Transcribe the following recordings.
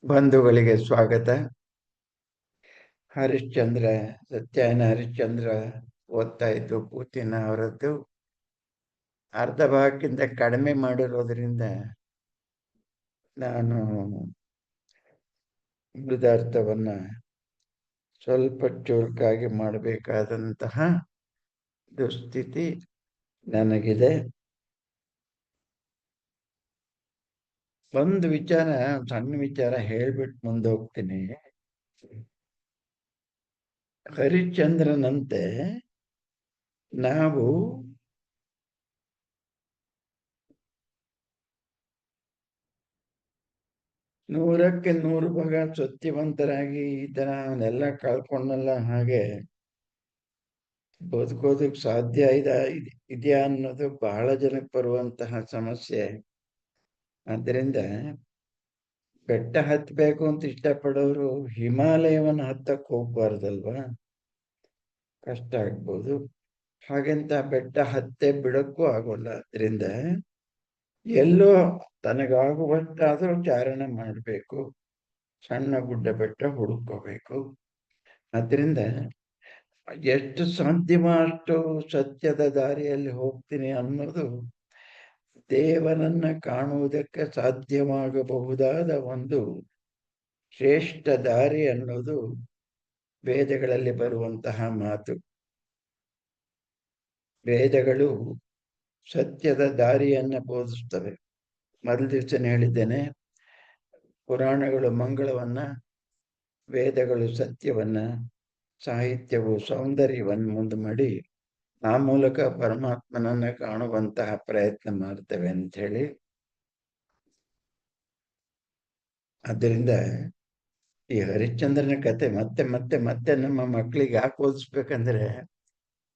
ಬಂಧುಗಳಿಗೆ ಸ್ವಾಗತ. ಹರಿಶ್ಚಂದ್ರ, ಸತ್ಯನ ಹರಿಶ್ಚಂದ್ರ ಓದ್ತಾ ಇದ್ದು ಪೂತಿನ ಅವರದ್ದು ಅರ್ಧ ಭಾಗಕ್ಕಿಂತ ಕಡಿಮೆ ಮಾಡಿರೋದ್ರಿಂದ ನಾನು ಉಳಿದ ಅರ್ಥವನ್ನ ಸ್ವಲ್ಪ ಚುರುಕಾಗಿ ಮಾಡಬೇಕಾದಂತಹ ದುಸ್ಥಿತಿ ನನಗಿದೆ. ಒಂದು ವಿಚಾರ, ಸಣ್ಣ ವಿಚಾರ ಹೇಳ್ಬಿಟ್ಟು ಮುಂದೆ ಹೋಗ್ತೀನಿ. ಹರಿಶ್ಚಂದ್ರನಂತೆ ನಾವು ನೂರಕ್ಕೆ 100 ಭಾಗ ಸತ್ಯವಂತರಾಗಿ ಈ ತರ ಅವನ್ನೆಲ್ಲ ಕಳ್ಕೊಂಡಲ್ಲ, ಹಾಗೆ ಬದುಕೋದಕ್ಕೆ ಸಾಧ್ಯ ಇದೆಯಾ ಅನ್ನೋದು ಬಹಳ ಜನಕ್ಕೆ ಬರುವಂತಹ ಸಮಸ್ಯೆ. ಆದ್ದರಿಂದ ಬೆಟ್ಟ ಹತ್ತಬೇಕು ಅಂತ ಇಷ್ಟಪಡೋರು ಹಿಮಾಲಯವನ್ನು ಹತ್ತಕ್ಕೆ ಹೋಗ್ಬಾರ್ದಲ್ವಾ, ಕಷ್ಟ ಆಗ್ಬೋದು. ಹಾಗೆಂತ ಬೆಟ್ಟ ಹತ್ತೆ ಬಿಡಕ್ಕೂ ಆಗೋಲ್ಲ. ಅದರಿಂದ ಎಲ್ಲೋ ತನಗಾಗುವಷ್ಟಾದ್ರೂ ಚಾರಣ ಮಾಡಬೇಕು, ಸಣ್ಣ ಗುಡ್ಡ ಬೆಟ್ಟ ಹುಡುಕೋಬೇಕು. ಅದರಿಂದ ಎಷ್ಟು ಸಾಧ್ಯವೋ ಅಷ್ಟು ಸತ್ಯದ ದಾರಿಯಲ್ಲಿ ಹೋಗ್ತೀನಿ ಅನ್ನೋದು ದೇವರನ್ನ ಕಾಣುವುದಕ್ಕೆ ಸಾಧ್ಯವಾಗಬಹುದಾದ ಒಂದು ಶ್ರೇಷ್ಠ ದಾರಿ ಅನ್ನೋದು ವೇದಗಳಲ್ಲಿ ಬರುವಂತಹ ಮಾತು. ವೇದಗಳು ಸತ್ಯದ ದಾರಿಯನ್ನ ಬೋಧಿಸ್ತವೆ. ಮೊದಲ ದಿವಸ ಹೇಳಿದ್ದೇನೆ, ಪುರಾಣಗಳು ಮಂಗಳವನ್ನ, ವೇದಗಳು ಸತ್ಯವನ್ನ, ಸಾಹಿತ್ಯವು ಸೌಂದರ್ಯವನ್ನು ಮುಂದೆ ಮಾಡಿ ಆ ಮೂಲಕ ಪರಮಾತ್ಮನನ್ನ ಕಾಣುವಂತಹ ಪ್ರಯತ್ನ ಮಾಡ್ತೇವೆ ಅಂತ ಹೇಳಿ. ಆದ್ದರಿಂದ ಈ ಹರಿಶ್ಚಂದ್ರನ ಕತೆ ಮತ್ತೆ ಮತ್ತೆ ಮತ್ತೆ ನಮ್ಮ ಮಕ್ಕಳಿಗೆ ಯಾಕೆ ಓದಿಸ್ಬೇಕಂದ್ರೆ,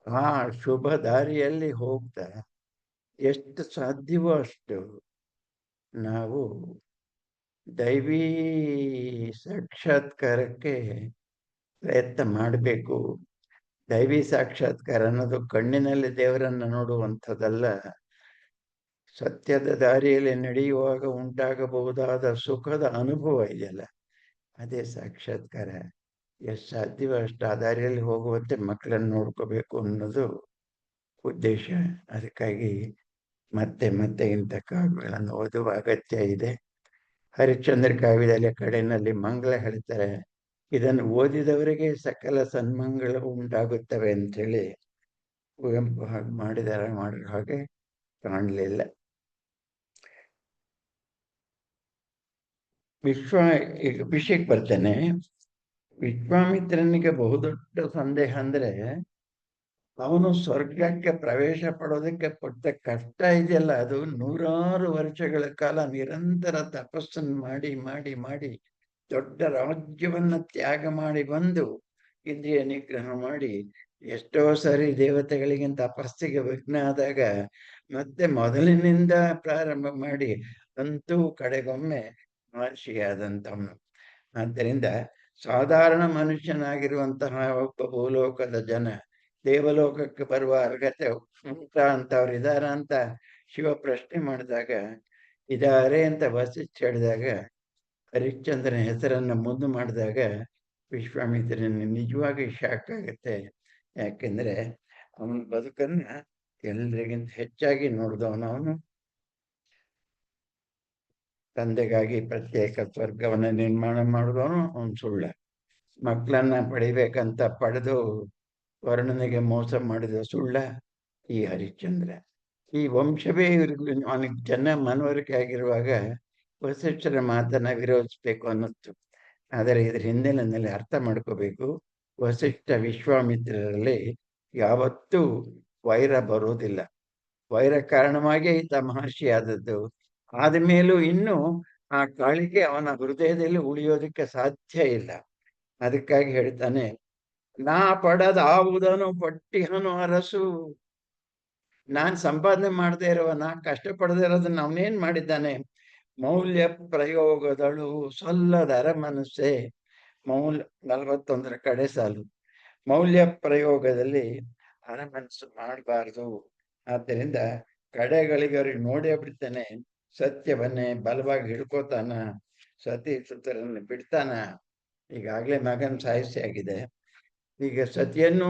ಆ ಶುಭ ದಾರಿಯಲ್ಲಿ ಹೋಗ್ತಾ ಎಷ್ಟು ಸಾಧ್ಯವೋ ಅಷ್ಟು ನಾವು ದೈವೀ ಸಾಕ್ಷಾತ್ಕಾರಕ್ಕೆ ಪ್ರಯತ್ನ ಮಾಡಬೇಕು. ದೈವಿ ಸಾಕ್ಷಾತ್ಕಾರ ಅನ್ನೋದು ಕಣ್ಣಿನಲ್ಲಿ ದೇವರನ್ನ ನೋಡುವಂಥದ್ದಲ್ಲ, ಸತ್ಯದ ದಾರಿಯಲ್ಲಿ ನಡೆಯುವಾಗ ಉಂಟಾಗಬಹುದಾದ ಸುಖದ ಅನುಭವ ಇದೆಯಲ್ಲ, ಅದೇ ಸಾಕ್ಷಾತ್ಕಾರ. ಎಷ್ಟು ಸಾಧ್ಯವೋ ಅಷ್ಟು ಆ ದಾರಿಯಲ್ಲಿ ಹೋಗುವಂತೆ ಮಕ್ಕಳನ್ನು ನೋಡ್ಕೋಬೇಕು ಅನ್ನೋದು ಉದ್ದೇಶ. ಅದಕ್ಕಾಗಿ ಮತ್ತೆ ಮತ್ತೆ ಇಂಥ ಕಾವ್ಯಗಳನ್ನು ಓದುವ ಅಗತ್ಯ ಇದೆ. ಹರಿಶ್ಚಂದ್ರ ಕಾವ್ಯದಲ್ಲಿ ಕಡೆಯಲ್ಲಿ ಮಂಗಳ ಹೇಳ್ತಾರೆ, ಇದನ್ನು ಓದಿದವರಿಗೆ ಸಕಲ ಸನ್ಮಂಗಳವು ಉಂಟಾಗುತ್ತವೆ ಅಂಥೇಳಿ. ಕುವೆಂಪು ಹಾಗೆ ಮಾಡಿದಾರೆ, ಮಾಡಿರೋ ಹಾಗೆ ಕಾಣಲಿಲ್ಲ. ಈಗ ವಿಷಯಕ್ಕೆ ಬರ್ತೇನೆ. ವಿಶ್ವಾಮಿತ್ರನಿಗೆ ಬಹುದೊಡ್ಡ ಸಂದೇಹ ಅಂದ್ರೆ, ಅವನು ಸ್ವರ್ಗಕ್ಕೆ ಪ್ರವೇಶ ಪಡೋದಕ್ಕೆ ಪಟ್ಟ ಕಷ್ಟ ಇದೆಯಲ್ಲ, ಅದು 100 ವರ್ಷಗಳ ಕಾಲ ನಿರಂತರ ತಪಸ್ಸನ್ನು ಮಾಡಿ ಮಾಡಿ ಮಾಡಿ ದೊಡ್ಡ ರಾಜ್ಯವನ್ನ ತ್ಯಾಗ ಮಾಡಿ ಬಂದು ಇಂದ್ರಿಯ ನಿಗ್ರಹ ಮಾಡಿ ಎಷ್ಟೋ ಸಾರಿ ದೇವತೆಗಳಿಗೆ ತಪಸ್ಸಿಗೆ ವಿಘ್ನ ಆದಾಗ ಮತ್ತೆ ಮೊದಲಿನಿಂದ ಪ್ರಾರಂಭ ಮಾಡಿ ಅಂತೂ ಕಡೆಗೊಮ್ಮೆ ಮಹರ್ಷಿಯಾದಂಥವನು. ಆದ್ದರಿಂದ ಸಾಧಾರಣ ಮನುಷ್ಯನಾಗಿರುವಂತಹ ಒಬ್ಬ ಭೂಲೋಕದ ಜನ ದೇವಲೋಕಕ್ಕೆ ಬರುವ ಅರ್ಹತೆ ಉಂಟ ಅಂತವ್ರು ಇದಾರ ಅಂತ ಶಿವ ಪ್ರಶ್ನೆ ಮಾಡಿದಾಗ ಇದಾರೆ ಅಂತ ವಸಿಷ್ಠ ಹೇಳಿದಾಗ, ಹರಿಶ್ಚಂದ್ರನ ಹೆಸರನ್ನ ಮುಂದೆ ಮಾಡಿದಾಗ ವಿಶ್ವಾಮಿತ್ರನ ನಿಜವಾಗಿ ಶಾಕ್ ಆಗುತ್ತೆ. ಯಾಕೆಂದ್ರೆ ಅವನ ಬದುಕನ್ನ ಎಲ್ರಿಗಿಂತ ಹೆಚ್ಚಾಗಿ ನೋಡಿದವನು ಅವನು. ತಂದೆಗಾಗಿ ಪ್ರತ್ಯೇಕ ಸ್ವರ್ಗವನ್ನ ನಿರ್ಮಾಣ ಮಾಡಿದವನು ಅವನು ಸುಳ್ಳ. ಮಕ್ಕಳನ್ನ ಪಡಿಬೇಕಂತ ಪಡೆದು ವರ್ಣನಿಗೆ ಮೋಸ ಮಾಡಿದ ಸುಳ್ಳ ಈ ಹರಿಶ್ಚಂದ್ರ. ಈ ವಂಶವೇ ಅವನಿಗೆ ಚೆನ್ನಾಗಿ ಮನವರಿಕೆ ಆಗಿರುವಾಗ ವಸಿಷ್ಠರ ಮಾತನ್ನ ವಿರೋಧಿಸ್ಬೇಕು ಅನ್ನಿಸ್ತು. ಆದರೆ ಇದ್ರ ಹಿಂದಿನಲ್ಲಿ ಅರ್ಥ ಮಾಡ್ಕೋಬೇಕು, ವಸಿಷ್ಠ ವಿಶ್ವಾಮಿತ್ರರಲ್ಲಿ ಯಾವತ್ತೂ ವೈರ ಬರೋದಿಲ್ಲ. ವೈರ ಕಾರಣವಾಗಿ ಈತ ಮಹರ್ಷಿ ಆದದ್ದು. ಆದ ಮೇಲೂ ಇನ್ನೂ ಆ ಕಾಳಿಗೆ ಅವನ ಹೃದಯದಲ್ಲಿ ಉಳಿಯೋದಕ್ಕೆ ಸಾಧ್ಯ ಇಲ್ಲ. ಅದಕ್ಕಾಗಿ ಹೇಳ್ತಾನೆ, ನಾ ಪಡದ ಆವುದನು ಪಟ್ಟಿಹನು ಅರಸು. ನಾನ್ ಸಂಪಾದನೆ ಮಾಡದೇ ಇರುವ, ನಾ ಕಷ್ಟಪಡದೇ ಇರೋದನ್ನ ಅವನೇನ್ ಮಾಡಿದ್ದಾನೆ. ಮೌಲ್ಯ ಪ್ರಯೋಗದಳು ಸಲ್ಲದರ ಮನಸ್ಸೆ. 41 ಕಡೆ ಸಾಲು. ಮೌಲ್ಯ ಪ್ರಯೋಗದಲ್ಲಿ ಅರಮನಸ್ಸು ಮಾಡಬಾರ್ದು. ಆದ್ದರಿಂದ ಕಡೆಗಳಿಗೆ ಅವ್ರಿಗೆ ನೋಡೇ ಬಿಡ್ತಾನೆ, ಸತ್ಯವನ್ನೇ ಬಲವಾಗಿ ಹಿಡ್ಕೋತಾನ, ಸತಿ ಸುತರನ್ನು ಬಿಡ್ತಾನ. ಈಗಾಗಲೇ ಮಗನ ಸಾಯಿಸಿ ಆಗಿದೆ, ಈಗ ಸತಿಯನ್ನು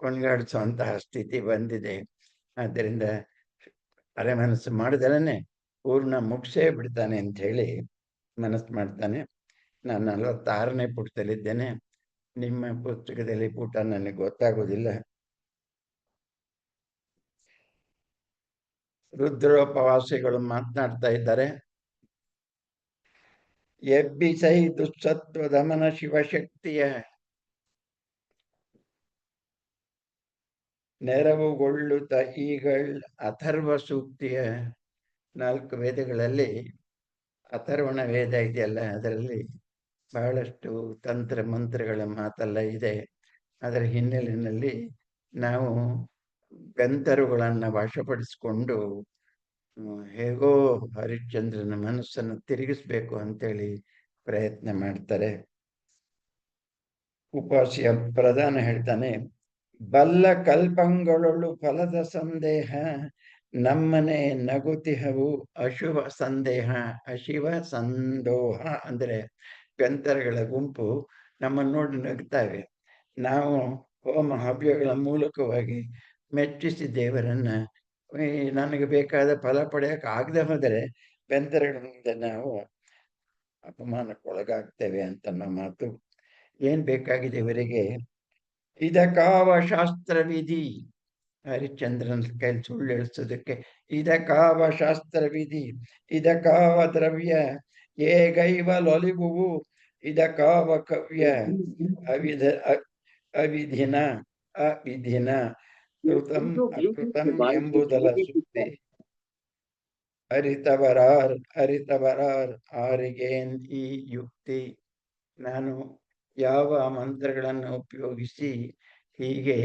ಕೊಂಡಾಡಿಸುವಂತಹ ಸ್ಥಿತಿ ಬಂದಿದೆ. ಆದ್ದರಿಂದ ಅರೆಮನಸ್ಸು ಮಾಡಿದರನೆ ಪೂರ್ಣ ಮುಗಿಸೇ ಬಿಡ್ತಾನೆ ಅಂತ ಹೇಳಿ ಮನಸ್ಸು ಮಾಡ್ತಾನೆ. ನಾನು 46ನೇ ಪುಟದಲ್ಲಿದ್ದೇನೆ. ನಿಮ್ಮ ಪುಸ್ತಕದಲ್ಲಿ ಪುಟ ನನಗೆ ಗೊತ್ತಾಗೋದಿಲ್ಲ. ರುದ್ರೋಪವಾಸಿಗಳು ಮಾತನಾಡ್ತಾ ಇದ್ದಾರೆ. ಎಬ್ಬಿಸೈ ದುಸ್ಸತ್ವ ದಮನ ಶಿವಶಕ್ತಿಯ ನೆರವುಗೊಳ್ಳುತ್ತ ಈಗಳ್ ಅಥರ್ವ ಸೂಕ್ತಿಯ 4 ವೇದಗಳಲ್ಲಿ ಅಥರ್ವಣ ವೇದ ಇದೆಯಲ್ಲ, ಅದರಲ್ಲಿ ಬಹಳಷ್ಟು ತಂತ್ರ ಮಂತ್ರಗಳ ಮಾತೆಲ್ಲ ಇದೆ. ಅದರ ಹಿನ್ನೆಲೆಯಲ್ಲಿ ನಾವು ಗಂಧರ್ವಗಳನ್ನ ವಶಪಡಿಸಿಕೊಂಡು ಹೇಗೋ ಹರಿಶ್ಚಂದ್ರನ ಮನಸ್ಸನ್ನು ತಿರುಗಿಸ್ಬೇಕು ಅಂತೇಳಿ ಪ್ರಯತ್ನ ಮಾಡ್ತಾರೆ. ಉಪಾಸಿಯ ಪ್ರಧಾನ ಹೇಳ್ತಾನೆ, ಬಲ್ಲ ಕಲ್ಪಂಗಳೊಳು ಫಲದ ಸಂದೇಹ ನಮ್ಮನೆ ನಗುತಿಹವು ಅಶುಭ ಸಂದೇಹ. ಅಶಿವ ಸಂದೋಹ ಅಂದ್ರೆ ಗಂಧರ್ವಗಳ ಗುಂಪು ನಮ್ಮನ್ನು ನೋಡಿ ನಗ್ತಾವೆ. ನಾವು ಹೋಮ ಹವ್ಯಗಳ ಮೂಲಕವಾಗಿ ಮೆಚ್ಚಿಸಿ ದೇವರನ್ನ ನನಗೆ ಬೇಕಾದ ಫಲ ಪಡೆಯಕ್ಕೆ ಆಗದೆ ಹೋದರೆ ಗಂಧರ್ವಗಳಿಂದ ನಾವು ಅಪಮಾನಕ್ಕೊಳಗಾಗ್ತೇವೆ ಅಂತ ನಮ್ಮ ಮಾತು. ಏನ್ ಬೇಕಾಗಿದೆ ಇವರಿಗೆ? ಇದಕ್ಕಾವ ಶಾಸ್ತ್ರ ವಿಧಿ, ಹರಿಶ್ಚಂದ್ರನ ಕೈಲಿ ಸುಳ್ಳು ಹೇಳಿಸೋದಕ್ಕೆ ಇದಕ್ಕಾವ ಶಾಸ್ತ್ರ ವಿಧಿ, ಇದಕ್ಕಾವ ದ್ರವ್ಯ ಏಗೈವ ಲೊಲಿಗುವು, ಇದಕ್ಕಾವ ಕವ್ಯ ಅವಿಧ ಅವಿಧಿನ ಅವಿಧಿನ ಕೃತಂ ಅಕೃತಂ ಎಂಬುದರ ಸುದ್ದಿ. ಅರಿತವರಾರ್ ಆರಿಗೇನ್ ಈ ಯುಕ್ತಿ. ನಾನು ಯಾವ ಮಂತ್ರಗಳನ್ನು ಉಪಯೋಗಿಸಿ ಹೀಗೆ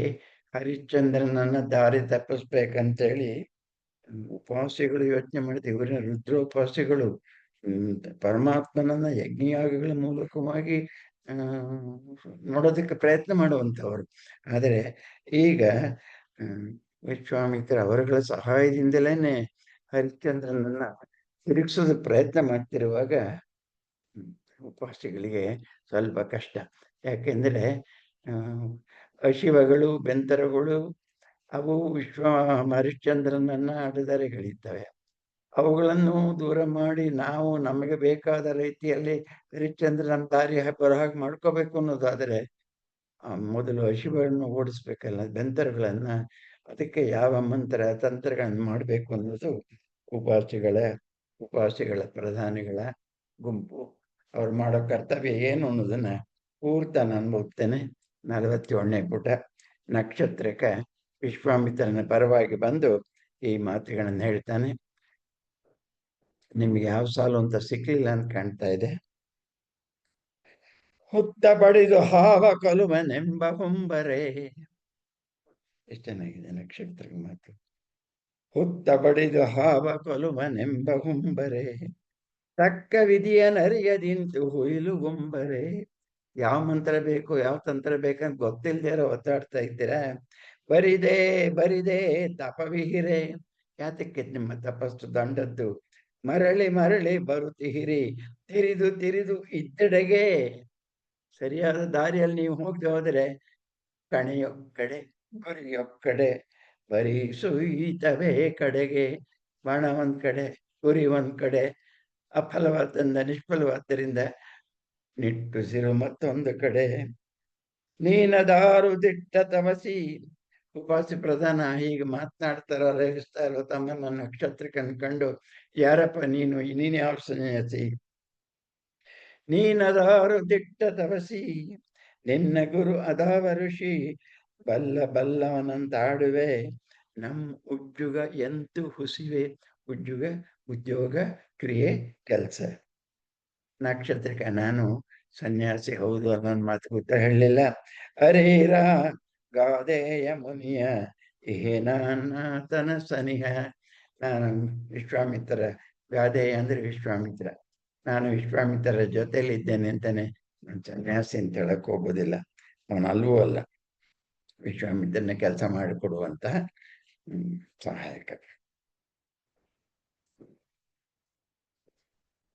ಹರಿಶ್ಚಂದ್ರನನ್ನ ದಾರಿ ತಪ್ಪಿಸ್ಬೇಕಂತೇಳಿ ಉಪವಾಸಿಗಳು ಯೋಚನೆ ಮಾಡಿದೆ. ಇವರಿನ ರುದ್ರೋಪವಾಸಿಗಳು ಪರಮಾತ್ಮನನ್ನ ಯಜ್ಞಯಾಗಗಳ ಮೂಲಕವಾಗಿ ನೋಡೋದಕ್ಕೆ ಪ್ರಯತ್ನ ಮಾಡುವಂಥವ್ರು. ಆದರೆ ಈಗ ವಿಶ್ವಾಮಿತ್ರ ಅವರುಗಳ ಸಹಾಯದಿಂದಲೇನೆ ಹರಿಶ್ಚಂದ್ರನನ್ನ ತಿರುಗಿಸೋದಕ್ಕೆ ಪ್ರಯತ್ನ ಮಾಡ್ತಿರುವಾಗ ಉಪವಾಸಿಗಳಿಗೆ ಸ್ವಲ್ಪ ಕಷ್ಟ. ಯಾಕೆಂದರೆ ಅಶಿವಗಳು ಬೆಂತರಗಳು ಅವು ಹರಿಶ್ಚಂದ್ರನನ್ನ ಅಡೆದರೆಗಳಿರ್ತವೆ. ಅವುಗಳನ್ನು ದೂರ ಮಾಡಿ ನಾವು ನಮಗೆ ಬೇಕಾದ ರೀತಿಯಲ್ಲಿ ಹರಿಶ್ಚಂದ್ರನ ದಾರಿ ಬರಹಾಗೆ ಮಾಡ್ಕೋಬೇಕು ಅನ್ನೋದಾದರೆ ಮೊದಲು ಅಶಿವಗಳನ್ನು ಓಡಿಸ್ಬೇಕಲ್ಲ, ಬೆಂತರಗಳನ್ನ. ಅದಕ್ಕೆ ಯಾವ ಮಂತ್ರ ತಂತ್ರಗಳನ್ನು ಮಾಡಬೇಕು ಅನ್ನೋದು ಉಪವಾಸಿಗಳ ಪ್ರಧಾನಿಗಳ ಗುಂಪು ಅವ್ರು ಮಾಡೋ ಕರ್ತವ್ಯ ಏನು ಅನ್ನೋದನ್ನ ಪೂರ್ತಿ ನಾನು ಓದ್ತೇನೆ. 47ನೇ ಪುಟ. ನಕ್ಷತ್ರಕ ವಿಶ್ವಾಮಿತ್ರನ ಪರವಾಗಿ ಬಂದು ಈ ಮಾತುಗಳನ್ನು ಹೇಳ್ತಾನೆ. ನಿಮ್ಗೆ ಯಾವ ಸಾಲು ಅಂತ ಸಿಕ್ಲಿಲ್ಲ ಅಂತ ಕಾಣ್ತಾ ಇದೆ. ಹುತ್ತ ಬಡಿದು ಹಾವ ಕಲುವನೆಂಬ ಹುಂಬರೆ. ಎಷ್ಟು ಚೆನ್ನಾಗಿದೆ ನಕ್ಷತ್ರ ಮಾತು. ಹುತ್ತ ಬಡಿದು ಹಾವ ಕೊಲುವನೆಂಬ ಹುಂಬರೆ, ತಕ್ಕ ವಿಧಿಯ ನರಿಯದಿಂತು ಹುಯಿಲುಗುಂಬರೆ. ಯಾವ ಮಂತ್ರ ಬೇಕು ಯಾವ ತಂತ್ರ ಬೇಕಂತ ಗೊತ್ತಿಲ್ದೇ ಇರೋ ಒತ್ತಾಡ್ತಾ ಇದ್ದೀರಾ. ಬರಿದೆ ತಪವಿಹಿರೆ. ಯಾತಕ್ಕೆ ನಿಮ್ಮ ತಪಸ್ಸು ದಂಡದ್ದು. ಮರಳಿ ಬರುತ್ತಿಹಿರಿ, ತಿರಿದು ಇದ್ದೆಡೆಗೆ. ಸರಿಯಾದ ದಾರಿಯಲ್ಲಿ ನೀವು ಹೋಗದೆ ಹೋದರೆ ಕಣೆಯೊಕ್ಕಡೆ ಗುರಿಯೊಕ್ಕಡೆ, ಬರೀ ಸುಯಿತವೇ ಕಡೆಗೆ. ಬಾಣ ಒಂದ್ ಕಡೆ, ಗುರಿ ಒಂದ್ ಕಡೆ, ಅಫಲವಾದ್ದರಿಂದ ನಿಷ್ಫಲವಾದ್ದರಿಂದ ನಿಟ್ಟುಸಿರು ಮತ್ತೊಂದು ಕಡೆ. ನೀನದಾರು ದಿಟ್ಟ ತಮಸಿ. ಉಪಾಸಿ ಪ್ರಧಾನ ಹೀಗೆ ಮಾತನಾಡ್ತಾರೋ ರೇಗಿಸ್ತಾರೋ ತಮ್ಮನ್ನ ನಕ್ಷತ್ರ ಕಂಡು, ಯಾರಪ್ಪ ನೀನು ಯಾವ ಸನ್ಯಾಸಿ? ನೀನದಾರು ದಿಟ್ಟ ತಪಸಿ, ನಿನ್ನ ಗುರು ಅದಾವ ಋಷಿ. ಬಲ್ಲವನಂತಾಡುವೆ, ನಮ್ ಉಜ್ಜುಗ ಎಂತು ಹುಸಿವೆ. ಉಜ್ಜುಗ ಉದ್ಯೋಗ ಕ್ರಿಯೆ ಕೆಲಸ. ನಕ್ಷತ್ರಕ ನಾನು ಸನ್ಯಾಸಿ ಹೌದು ಅನ್ನೋನ್ ಮಾತು ಗೊತ್ತ ಹೇಳಲಿಲ್ಲ. ಹರೇರ ಗಾದೆಯ ಮುನಿಯ ಏನಾತನ ಸನಿಹ. ನಾನು ವಿಶ್ವಾಮಿತ್ರ, ಗಾದೆಯ ಅಂದ್ರೆ ವಿಶ್ವಾಮಿತ್ರ, ನಾನು ವಿಶ್ವಾಮಿತ್ರರ ಜೊತೆಲಿ ಇದ್ದೇನೆ ಅಂತಾನೆ ನಾನು ಸನ್ಯಾಸಿ ಅಂತ ಹೇಳಕ್ ಹೋಗೋದಿಲ್ಲ. ಅವನು ಅಲ್ಲವೂ ಅಲ್ಲ, ವಿಶ್ವಾಮಿತ್ರನ ಕೆಲಸ ಮಾಡಿಕೊಡುವಂತಹ ಸಹಾಯಕ.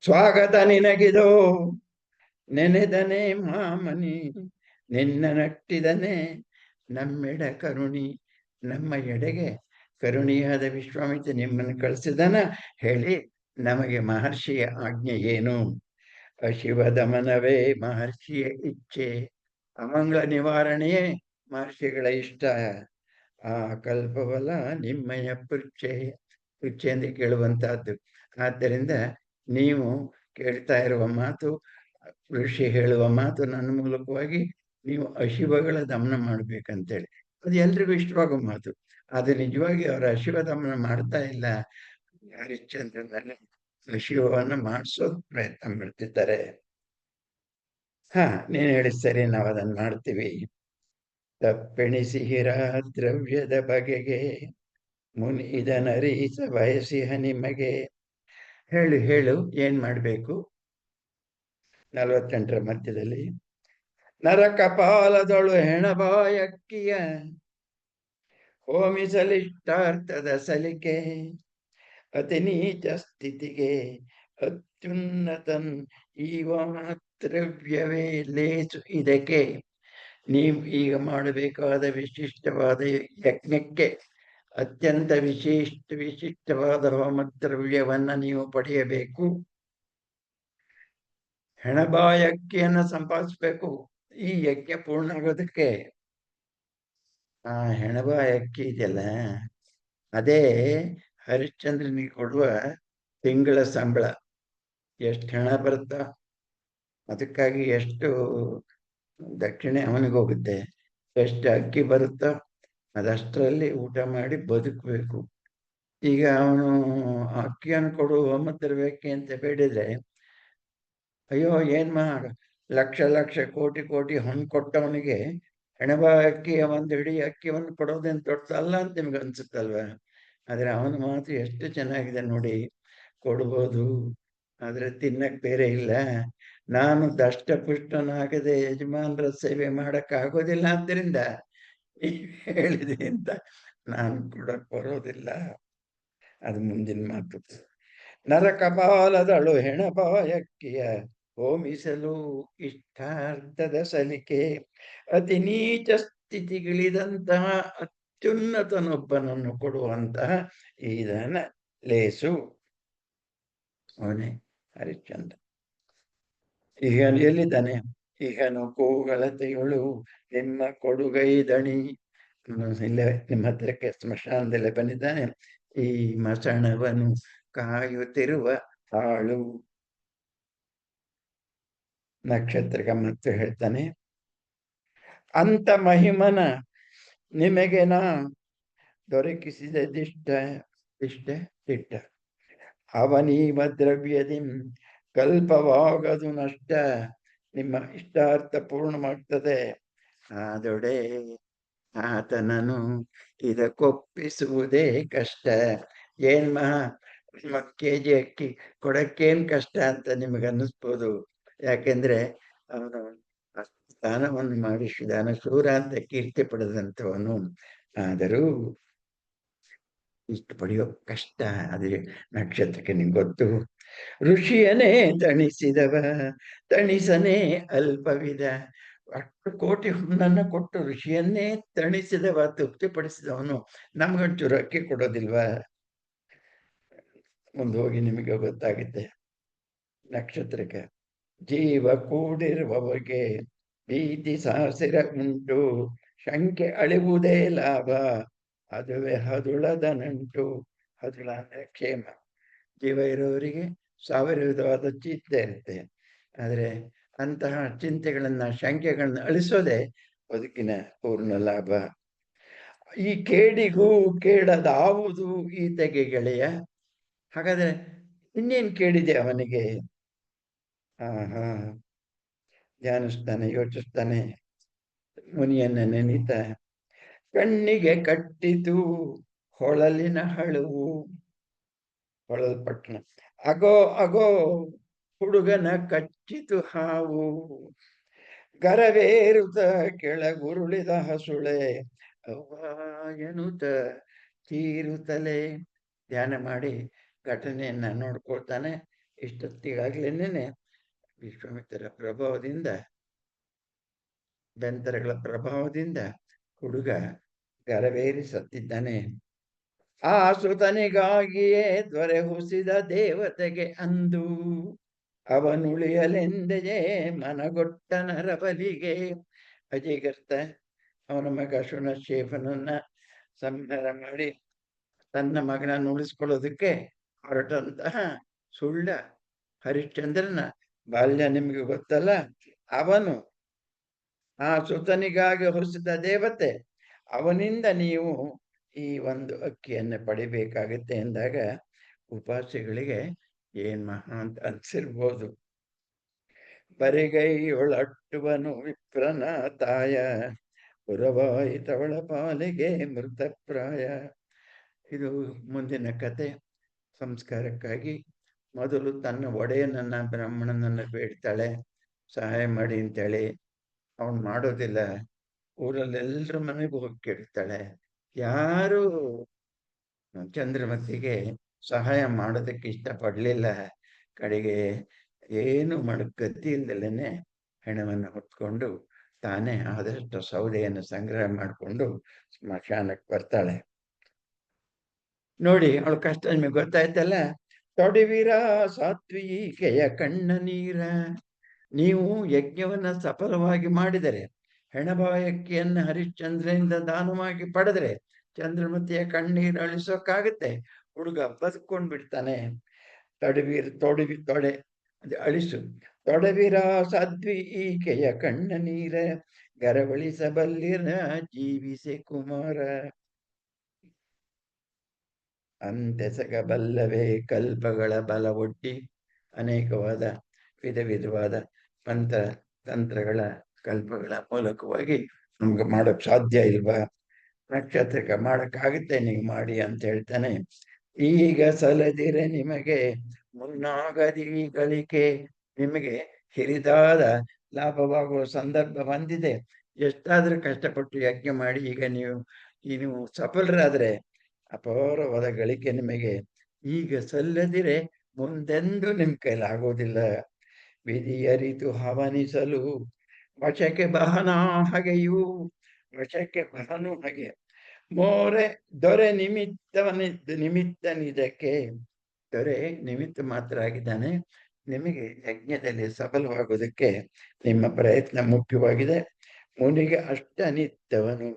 ಸ್ವಾಗತ ನಿನಗಿದೋ ನೆನೆದನೆ ಮಾಮನಿ, ನಿನ್ನ ನಟ್ಟಿದನೆ ನಮ್ಮೆಡ ಕರುಣಿ. ನಮ್ಮ ಎಡೆಗೆ ಕರುಣಿಯಾದ ವಿಶ್ವಾಮಿತ್ರ ನಿಮ್ಮನ್ನು ಕಳಿಸಿದನ ಹೇಳಿ, ನಮಗೆ ಮಹರ್ಷಿಯ ಆಜ್ಞೆ ಏನು? ಅಶಿವ ದಮನವೇ ಮಹರ್ಷಿಯ ಇಚ್ಛೆ, ಅಮಂಗಳ ನಿವಾರಣೆಯೇ ಮಹರ್ಷಿಗಳ ಇಷ್ಟ. ಆ ಕಲ್ಪವಲ ನಿಮ್ಮಯ ಪೃಚ್ಛೆ. ಪೃಚ್ಛೆ ಅಂದರೆ ಕೇಳುವಂತಹದ್ದು. ಆದ್ದರಿಂದ ನೀವು ಕೇಳ್ತಾ ಇರುವ ಮಾತು, ಋಷಿ ಹೇಳುವ ಮಾತು ನನ್ನ ಮೂಲಕವಾಗಿ ನೀವು ಅಶಿವಗಳ ದಮನ ಮಾಡ್ಬೇಕಂತೇಳಿ. ಅದು ಎಲ್ರಿಗೂ ಇಷ್ಟವಾಗೋ ಮಾತು. ಅದು ನಿಜವಾಗಿ ಅವರ ಅಶಿವ ದಮನ ಮಾಡ್ತಾ ಇಲ್ಲ, ಹರಿಶ್ಚಂದ್ರನಲ್ಲಿ ಅಶಿವವನ್ನು ಮಾಡಿಸೋದು ಪ್ರಯತ್ನ ಮಾಡ್ತಿದ್ದಾರೆ. ನೀನು ಹೇಳಿ ಸರಿ, ನಾವು ಅದನ್ನು ಮಾಡ್ತೀವಿ. ತಪ್ಪೆಣಿಸಿಹಿರ ದ್ರವ್ಯದ ಬಗೆಗೆ ಮುನಿ ಇದನರೀಸ ಬಯಸಿಹ ನಿಮಗೆ. ಹೇಳು ಏನ್ ಮಾಡ್ಬೇಕು? 48ರ ಮಧ್ಯದಲ್ಲಿ ನರಕಪಾಲದೊಳು ಹೆಣಬಾಯಕ್ಕಿಯ ಹೋಮಿಸಲಿಷ್ಟಾರ್ಥದ ಸಲಿಕೆ, ಅತಿ ನೀಚ ಸ್ಥಿತಿಗೆ ಅತ್ಯುನ್ನತನ್ ಈವ ದ್ರವ್ಯವೇ ಲೇಸು ಇದಕ್ಕೆ. ನೀವು ಈಗ ಮಾಡಬೇಕಾದ ವಿಶಿಷ್ಟವಾದ ಯಜ್ಞಕ್ಕೆ ಅತ್ಯಂತ ವಿಶಿಷ್ಟವಾದ ಹೋಮದ್ರವ್ಯವನ್ನ ನೀವು ಪಡೆಯಬೇಕು. ಹೆಣಬಾಯಕ್ಕಿಯನ್ನು ಸಂಪಾದಿಸ್ಬೇಕು ಈ ಯಜ್ಞ ಪೂರ್ಣ ಆಗೋದಕ್ಕೆ. ಆ ಹೆಣಬಾಯಕ್ಕಿ ಇದೆಯಲ್ಲ, ಅದೇ ಹರಿಶ್ಚಂದ್ರನಿಗೆ ಕೊಡುವ ತಿಂಗಳ ಸಂಬಳ. ಎಷ್ಟು ಹೆಣ ಬರುತ್ತ, ಅದಕ್ಕಾಗಿ ಎಷ್ಟು ದಕ್ಷಿಣೆ ಅವನಿಗೆ ಹೋಗುತ್ತೆ, ಎಷ್ಟು ಅಕ್ಕಿ ಬರುತ್ತೋ ಅದಷ್ಟರಲ್ಲಿ ಊಟ ಮಾಡಿ ಬದುಕಬೇಕು. ಈಗ ಅವನು ಅಕ್ಕಿಯನ್ನು ಕೊಡು ಹೋಮದ್ರವ್ಯಕ್ಕೆ ಅಂತ ಬೇಡಿದ್ರೆ, ಅಯ್ಯೋ ಏನ್ ಮಾಡ, ಲಕ್ಷ ಕೋಟಿ ಹಣ್ಣು ಕೊಟ್ಟವನಿಗೆ ಹೆಣಬ ಅಕ್ಕಿಯ ಒಂದು ಇಡೀ ಅಕ್ಕಿಯನ್ನು ಕೊಡೋದೇನು ದೊಡ್ಡದಲ್ಲ ಅಂತ ನಿಮ್ಗೆ ಅನ್ಸುತ್ತಲ್ವ? ಆದ್ರೆ ಅವನ ಮಾತು ಎಷ್ಟು ಚೆನ್ನಾಗಿದೆ ನೋಡಿ. ಕೊಡ್ಬೋದು, ಆದ್ರೆ ತಿನ್ನಕ್ ಬೇರೆ ಇಲ್ಲ. ನಾನು ದಷ್ಟಪುಷ್ಟನಾಗದೆ ಯಜಮಾನರ ಸೇವೆ ಮಾಡಕ್ ಆಗೋದಿಲ್ಲ, ಆದ್ದರಿಂದ ಹೇಳಿದೆ ಅಂತ ನಾನು ಕೊಡಕ್ ಬರೋದಿಲ್ಲ. ಅದು ಮುಂದಿನ ಮಾತು. ನರಕಪಾಲದಳು ಹೆಣಬಾಯಕ್ಕಿಯ ಹೋಮಿಸಲು ಇಷ್ಟಾರ್ಥದ ಸಲಿಕೆ, ಅತಿ ನೀಚ ಸ್ಥಿತಿಗಿಳಿದಂತಹ ಅತ್ಯುನ್ನತನೊಬ್ಬನನ್ನು ಕೊಡುವಂತಹ ಇದನ ಲೇಸು. ಅವನೇ ಹರಿಶ್ಚಂದ್ರ. ಈಗ ಎಲ್ಲಿದ್ದಾನೆ? ಈಗನು ಕೂಗಳತೆಗಳು ನಿಮ್ಮ ಕೊಡುಗೈ ದಣಿ. ಇಲ್ಲೇ ನಿಮ್ಮ ಹತ್ರಕ್ಕೆ ಸ್ಮಶಾನದಲ್ಲೇ ಬಂದಿದ್ದಾನೆ. ಈ ಮಸಣವನು ಕಾಯುತ್ತಿರುವ ಆಳು. ನಕ್ಷತ್ರಕ ಮತ್ತು ಹೇಳ್ತಾನೆ, ಅಂತ ಮಹಿಮನ ನಿಮಗೆ ನಾ ದೊರಕಿಸಿದ ದಿಷ್ಟ ಅವನೀವ ದ್ರವ್ಯದಿಂ ಕಲ್ಪವಾಗದು ನಷ್ಟ. ನಿಮ್ಮ ಇಷ್ಟಾರ್ಥ ಪೂರ್ಣ ಮಾಡ್ತದೆ, ಆದೊಡೆ ಆತನನು ಇದಕ್ಕೊಪ್ಪಿಸುವುದೇ ಕಷ್ಟ. ಏನ್ KG ಅಕ್ಕಿ ಕೊಡಕ್ಕೇನ್ ಕಷ್ಟ ಅಂತ ನಿಮಗೆ ಅನ್ನಿಸ್ಬೋದು. ಯಾಕೆಂದ್ರೆ ಅವನು ದಾನವನ್ನು ಮಾಡಿಸಿದಾನ, ಶೂರ ಅಂತ ಕೀರ್ತಿ ಪಡೆದಂಥವನು. ಆದರೂ ಇಷ್ಟು ಪಡೆಯೋ ಕಷ್ಟ. ಅದೇ ನಕ್ಷತ್ರಕ್ಕೆ ನಿಂಗೆ ಗೊತ್ತು. ಋಷಿಯನೇ ತಣಿಸಿದವ ತಣಿಸನೇ ಅಲ್ಪವಿದ. ಅಷ್ಟು ಕೋಟಿ ಹುಣ್ಣನ್ನ ಕೊಟ್ಟು ಋಷಿಯನ್ನೇ ತಣಿಸಿದವ, ತೃಪ್ತಿಪಡಿಸಿದವನು ನಮ್ಗಂಚೂರು ಅಕ್ಕಿ ಕೊಡೋದಿಲ್ವಾ? ಮುಂದೆ ಹೋಗಿ ನಿಮಗೆ ಗೊತ್ತಾಗುತ್ತೆ. ನಕ್ಷತ್ರಕ್ಕೆ ಜೀವ ಕೂಡಿರುವವರಿಗೆ ಭೀತಿ ಸಾಸಿರ ಉಂಟು, ಶಂಕೆ ಅಳಿವುದೇ ಲಾಭ, ಅದುವೇ ಹದುಳದ ನಂಟು. ಹದುಳ ಅಂದ್ರೆ ಕ್ಷೇಮ. ಜೀವ ಇರೋವರಿಗೆ 1000 ವಿಧವಾದ ಚಿಂತೆ ಇರುತ್ತೆ, ಆದರೆ ಅಂತಹ ಚಿಂತೆಗಳನ್ನ, ಶಂಕೆಗಳನ್ನ ಅಳಿಸೋದೆ ಬದುಕಿನ ಪೂರ್ಣ ಲಾಭ. ಈ ಕೇಡಿಗೂ ಕೇಳದಾವುದು ಈತೆಗೆ ಗೆಳೆಯ. ಹಾಗಾದ್ರೆ ಇನ್ನೇನ್ ಕೇಳಿದೆ ಅವನಿಗೆ? ಧ್ಯಾನಿಸ್ತಾನೆ, ಯೋಚಿಸ್ತಾನೆ, ಮುನಿಯನ್ನ ನೆನೀತ. ಕಣ್ಣಿಗೆ ಕಟ್ಟಿತು ಹೊಳಲಿನ ಹಳುವು, ಹೊಳಲ್ಪಟ್ಟಣ. ಅಗೋ ಹುಡುಗನ ಕಚ್ಚಿತು ಹಾವು, ಗರವೇರುತ ಕೆಳಗುರುಳಿದ ಹಸುಳೆ, ಅವ್ವ ಎನ್ನುತ್ತ ತೀರುತ್ತಲೇ. ಧ್ಯಾನ ಮಾಡಿ ಘಟನೆಯನ್ನ ನೋಡ್ಕೊಳ್ತಾನೆ. ಇಷ್ಟೊತ್ತಿಗಾಗ್ಲೇನೆ ವಿಶ್ವಾಮಿತ್ರರ ಪ್ರಭಾವದಿಂದ, ಬೆಂತರಗಳ ಪ್ರಭಾವದಿಂದ ಹುಡುಗ ಗರವೇರಿ ಸತ್ತಿದ್ದಾನೆ. ಆ ಸುತನಿಗಾಗಿಯೇ ದೊರೆ ಹುಸಿದ ದೇವತೆಗೆ ಅಂದು ಅವನುಳಿಯಲೆಂದೆಯೇ ಮನಗೊಟ್ಟ ನರಬಲಿಗೆ. ಅಜಿಗರ್ತ ಅವನ ಮಗ ಶುನಶೇಫನನ್ನ ಸಂಹಾರ ಮಾಡಿ ತನ್ನ ಮಗನನ್ನು ಉಳಿಸ್ಕೊಳ್ಳೋದಕ್ಕೆ ಹೊರಟಂತಹ ಸುಳ್ಳ ಹರಿಶ್ಚಂದ್ರನ ಬಾಲ್ಯ ನಿಮಗೆ ಗೊತ್ತಲ್ಲ. ಅವನು ಆ ಸುತನಿಗಾಗಿ ಹೊಸಿದ ದೇವತೆ, ಅವನಿಂದ ನೀವು ಈ ಒಂದು ಅಕ್ಕಿಯನ್ನು ಪಡಿಬೇಕಾಗುತ್ತೆ ಎಂದಾಗ ಉಪಾಸಿಗಳಿಗೆ ಏನ್ ಮಹಾ ಅಂತ ಅನ್ಸಿರ್ಬೋದು. ಬರಿಗೈಯೊಳಟ್ಟುವನು ವಿಪ್ರನ ತಾಯ, ಪುರವಾಯಿತವಳ ಪಾಲಿಗೆ ಮೃತಪ್ರಾಯ. ಇದು ಮುಂದಿನ ಕತೆ. ಸಂಸ್ಕಾರಕ್ಕಾಗಿ ಮೊದಲು ತನ್ನ ಒಡೆಯನನ್ನ, ಬ್ರಾಹ್ಮಣನನ್ನ ಬೇಡ್ತಾಳೆ, ಸಹಾಯ ಮಾಡಿ ಅಂತೇಳಿ. ಅವನು ಮಾಡೋದಿಲ್ಲ. ಊರಲ್ಲೆಲ್ಲರ ಮನೆಗೂ ಹೋಗಿ ಕೇಳ್ತಾಳೆ. ಯಾರು ಚಂದ್ರಮತಿಗೆ ಸಹಾಯ ಮಾಡೋದಕ್ಕೆ ಇಷ್ಟಪಡ್ಲಿಲ್ಲ. ಕಡೆಗೆ ಏನು ಗತಿ ಇಲ್ದಲೇನೆ ಹೆಣವನ್ನು ಹೊತ್ಕೊಂಡು ತಾನೇ ಆದಷ್ಟು ಸೌದೆಯನ್ನು ಸಂಗ್ರಹ ಮಾಡಿಕೊಂಡು ಸ್ಮಶಾನಕ್ಕೆ ಬರ್ತಾಳೆ. ನೋಡಿ ಅವಳ ಕಷ್ಟ ನಿಮಗೆ ಗೊತ್ತಾಯ್ತಲ್ಲ. ತೊಡಿವೀರ ಸಾತ್ವಿಕೆಯ ಕಣ್ಣ ನೀರ. ನೀವು ಯಜ್ಞವನ್ನ ಸಫಲವಾಗಿ ಮಾಡಿದರೆ, ಹೆಣಬಾಯಕ್ಕಿಯನ್ನ ಹರಿಶ್ಚಂದ್ರನಿಂದ ದಾನವಾಗಿ ಪಡೆದ್ರೆ ಚಂದ್ರಮತಿಯ ಕಣ್ಣೀರು ಅಳಿಸೋಕ್ಕಾಗುತ್ತೆ. ಹುಡುಗ ಬದುಕೊಂಡ್ ಬಿಡ್ತಾನೆ. ತೊಡೆ ಅಳಿಸು. ತೊಡವಿರ ಸಾಧ್ವಿಕೆಯ ಕಣ್ಣ ನೀರ, ಗರವಳಿಸಬಲ್ಲಿರ ಜೀವಿಸೆ ಕುಮಾರ. ಅಂತೆಸಗಬಲ್ಲವೇ ಕಲ್ಪಗಳ ಬಲ ಒಡ್ಡಿ. ಅನೇಕವಾದ ವಿಧವಾದ ಮಂತ್ರ ತಂತ್ರಗಳ ಕಲ್ಪಗಳ ಮೂಲಕವಾಗಿ ನಮ್ಗೆ ಮಾಡೋಕ್ ಸಾಧ್ಯ ಇಲ್ವಾ? ನಕ್ಷತ್ರಕ್ಕೆ ಮಾಡಕ್ಕಾಗುತ್ತೆ, ನೀವು ಮಾಡಿ ಅಂತ ಹೇಳ್ತಾನೆ. ಈಗ ಸಲದಿರೆ ನಿಮಗೆ ಮುನ್ನಾಗದಿಗಳಿಕೆ. ನಿಮಗೆ ಹಿರಿದಾದ ಲಾಭವಾಗುವ ಸಂದರ್ಭ ಬಂದಿದೆ. ಎಷ್ಟಾದ್ರೂ ಕಷ್ಟಪಟ್ಟು ಯಜ್ಞ ಮಾಡಿ ಈಗ ನೀವು ಸಫಲರಾದ್ರೆ ಅಪಾರವಾದ ಗಳಿಕೆ ನಿಮಗೆ ಈಗ ಸಲ್ಲದಿರೆ ಮುಂದೆಂದು ನಿಮ್ ಕೈಲಾಗೋದಿಲ್ಲ. ವಿಧಿ ಅರಿತು ಹವನಿಸಲು ವಶಕ್ಕೆ ಬಹನ ಹಗೆಯು. ವಶಕ್ಕೆ ಬಹನು ಹಗೆ. ಮೋರೆ ದೊರೆ ನಿಮಿತ್ತನಿದಕ್ಕೆ. ದೊರೆ ನಿಮಿತ್ತ ಮಾತ್ರ ಆಗಿದ್ದಾನೆ. ನಿಮಗೆ ಯಜ್ಞದಲ್ಲಿ ಸಫಲವಾಗುವುದಕ್ಕೆ ನಿಮ್ಮ ಪ್ರಯತ್ನ ಮುಖ್ಯವಾಗಿದೆ. ಮುನಿಗೆ ಅಷ್ಟನಿತ್ತವನು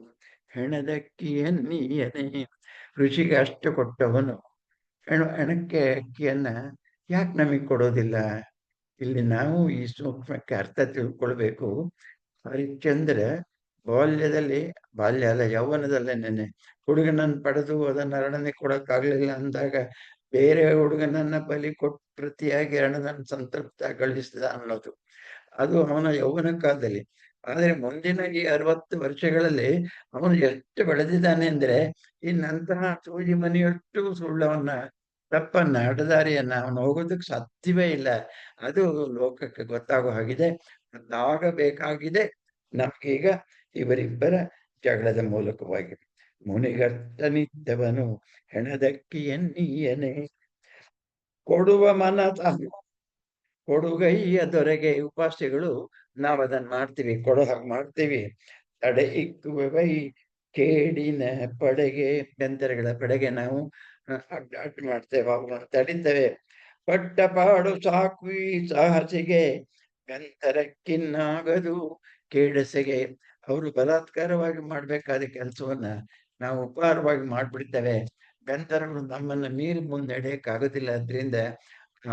ಹೆಣದಕ್ಕಿಯನ್ನೀಯನೇ. ಋಷಿಗೆ ಅಷ್ಟು ಕೊಟ್ಟವನು ಹೆಣಕ್ಕೆ ಅಕ್ಕಿಯನ್ನ ಯಾಕೆ ನಮಗೆ ಕೊಡೋದಿಲ್ಲ? ಇಲ್ಲಿ ನಾವು ಈ ಸೂಕ್ಷ್ಮಕ್ಕೆ ಅರ್ಥ ತಿಳ್ಕೊಳ್ಬೇಕು. ಹರಿಶ್ಚಂದ್ರ ಬಾಲ್ಯ ಅಲ್ಲ, ಯೌವನದಲ್ಲೇನೆ ಹುಡುಗನನ್ನು ಪಡೆದು ಅದನ್ನ ಅರಣ್ಯ ಕೊಡಕ್ಕಾಗ್ಲಿಲ್ಲ ಅಂದಾಗ ಬೇರೆ ಹುಡುಗನನ್ನ ಬಲಿ ಕೊಟ್ಟು ಪ್ರತಿಯಾಗಿ ಅರಣನನ್ನು ಸಂತೃಪ್ತಗೊಳಿಸಿದ ಅನ್ನೋದು ಅದು ಅವನ ಯೌವನ ಕಾಲದಲ್ಲಿ. ಆದ್ರೆ ಮುಂದಿನ ಈ 60 ವರ್ಷಗಳಲ್ಲಿ ಅವನು ಎಷ್ಟು ಬೆಳೆದಿದ್ದಾನೆ ಅಂದ್ರೆ ಇನ್ನಂತಹ ಸೂಜಿ ಮನೆಯಷ್ಟು ಸುಳ್ಳವನ್ನ, ತಪ್ಪನ್ನ, ಅಡ್ಡದಾರಿಯನ್ನ ಅವನು ಹೋಗೋದಕ್ಕೆ ಸಾಧ್ಯವೇ ಇಲ್ಲ. ಅದು ಲೋಕಕ್ಕೆ ಗೊತ್ತಾಗೋ ಹಾಗಿದೆ. ಅದಾಗಬೇಕಾಗಿದೆ ನಮ್ಗೀಗ ಇವರಿಬ್ಬರ ಜಗಳದ ಮೂಲಕವಾಗಿ. ಮುನಿಗರ್ತನಿದ್ದವನು ಹೆಣದಕ್ಕಿಯನ್ನೀಯನೇ. ಕೊಡುವ ಮನತ ಕೊಡುಗೈಯ ದೊರೆಗೆ. ಉಪಾಸ್ಯಗಳು ನಾವು ಅದನ್ನ ಮಾಡ್ತೀವಿ, ಕೊಡೋ ಹಾಗೆ ಮಾಡ್ತೀವಿ. ತಡೆ ಇಕ್ಕುವೈ ಕೇಡಿನ ಪಡೆಗೆ. ಬೆಂತರಗಳ ಪಡೆಗೆ ನಾವು ಅಡ್ಡ ಮಾಡ್ತೇವೆ, ಅವುಗಳನ್ನು ತಡಿತೇವೆ. ಪಟ್ಟ ಪಾಡು ಸಾಕ್ವಿ ಸಾಹಸಿಗೆ. ಬೆಂತರಕ್ಕಿನ್ನಾಗದು ಕೇಡಸೆಗೆ. ಅವರು ಬಲಾತ್ಕಾರವಾಗಿ ಮಾಡ್ಬೇಕಾದ ಕೆಲಸವನ್ನ ನಾವು ಉಪಹಾರವಾಗಿ ಮಾಡ್ಬಿಡ್ತೇವೆ. ಬೆಂತರಗಳು ನಮ್ಮನ್ನ ಮೀರಿ ಮುನ್ನಡೆಯಕ್ಕಾಗೋದಿಲ್ಲ. ಅದರಿಂದ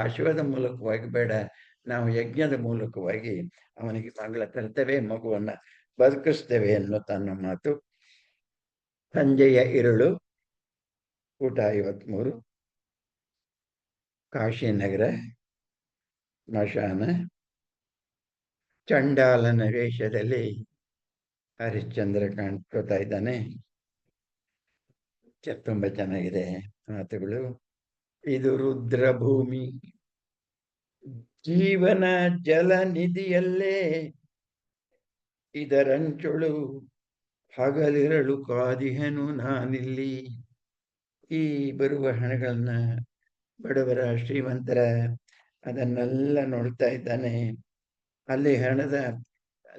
ಆಶೀರ್ವಾದ ಮೂಲಕವಾಗಿ ಬೇಡ, ನಾವು ಯಜ್ಞದ ಮೂಲಕವಾಗಿ ಅವನಿಗೆ ಮಂಗಳ ತರ್ತೇವೆ, ಮಗುವನ್ನ ಬದುಕಿಸ್ತೇವೆ ಅನ್ನೋ ತನ್ನ ಮಾತು. ಸಂಜೆಯ ಇರುಳು. ಊಟ 53. ಕಾಶಿನಗರ ಸ್ಮಶಾನ. ಚಂಡಾಲನ ವೇಷದಲ್ಲಿ ಹರಿಶ್ಚಂದ್ರ ಕಾಣ್ಕೋತಾ ಇದ್ದಾನೆ. ತುಂಬಾ ಚೆನ್ನಾಗಿದೆ ಮಾತುಗಳು. ಇದು ರುದ್ರಭೂಮಿ, ಜೀವನ ಜಲ ನಿಧಿಯಲ್ಲೇ ಇದರಂಚುಳು. ಹಗಲಿರಳು ಕಾದಿಹನು ನಾನಿಲ್ಲಿ. ಈ ಬರುವ ಹಣಗಳನ್ನ ಬಡವರ, ಶ್ರೀಮಂತರ ಅದನ್ನೆಲ್ಲ ನೋಡ್ತಾ ಇದ್ದಾನೆ. ಅಲ್ಲಿ ಹೆಣದ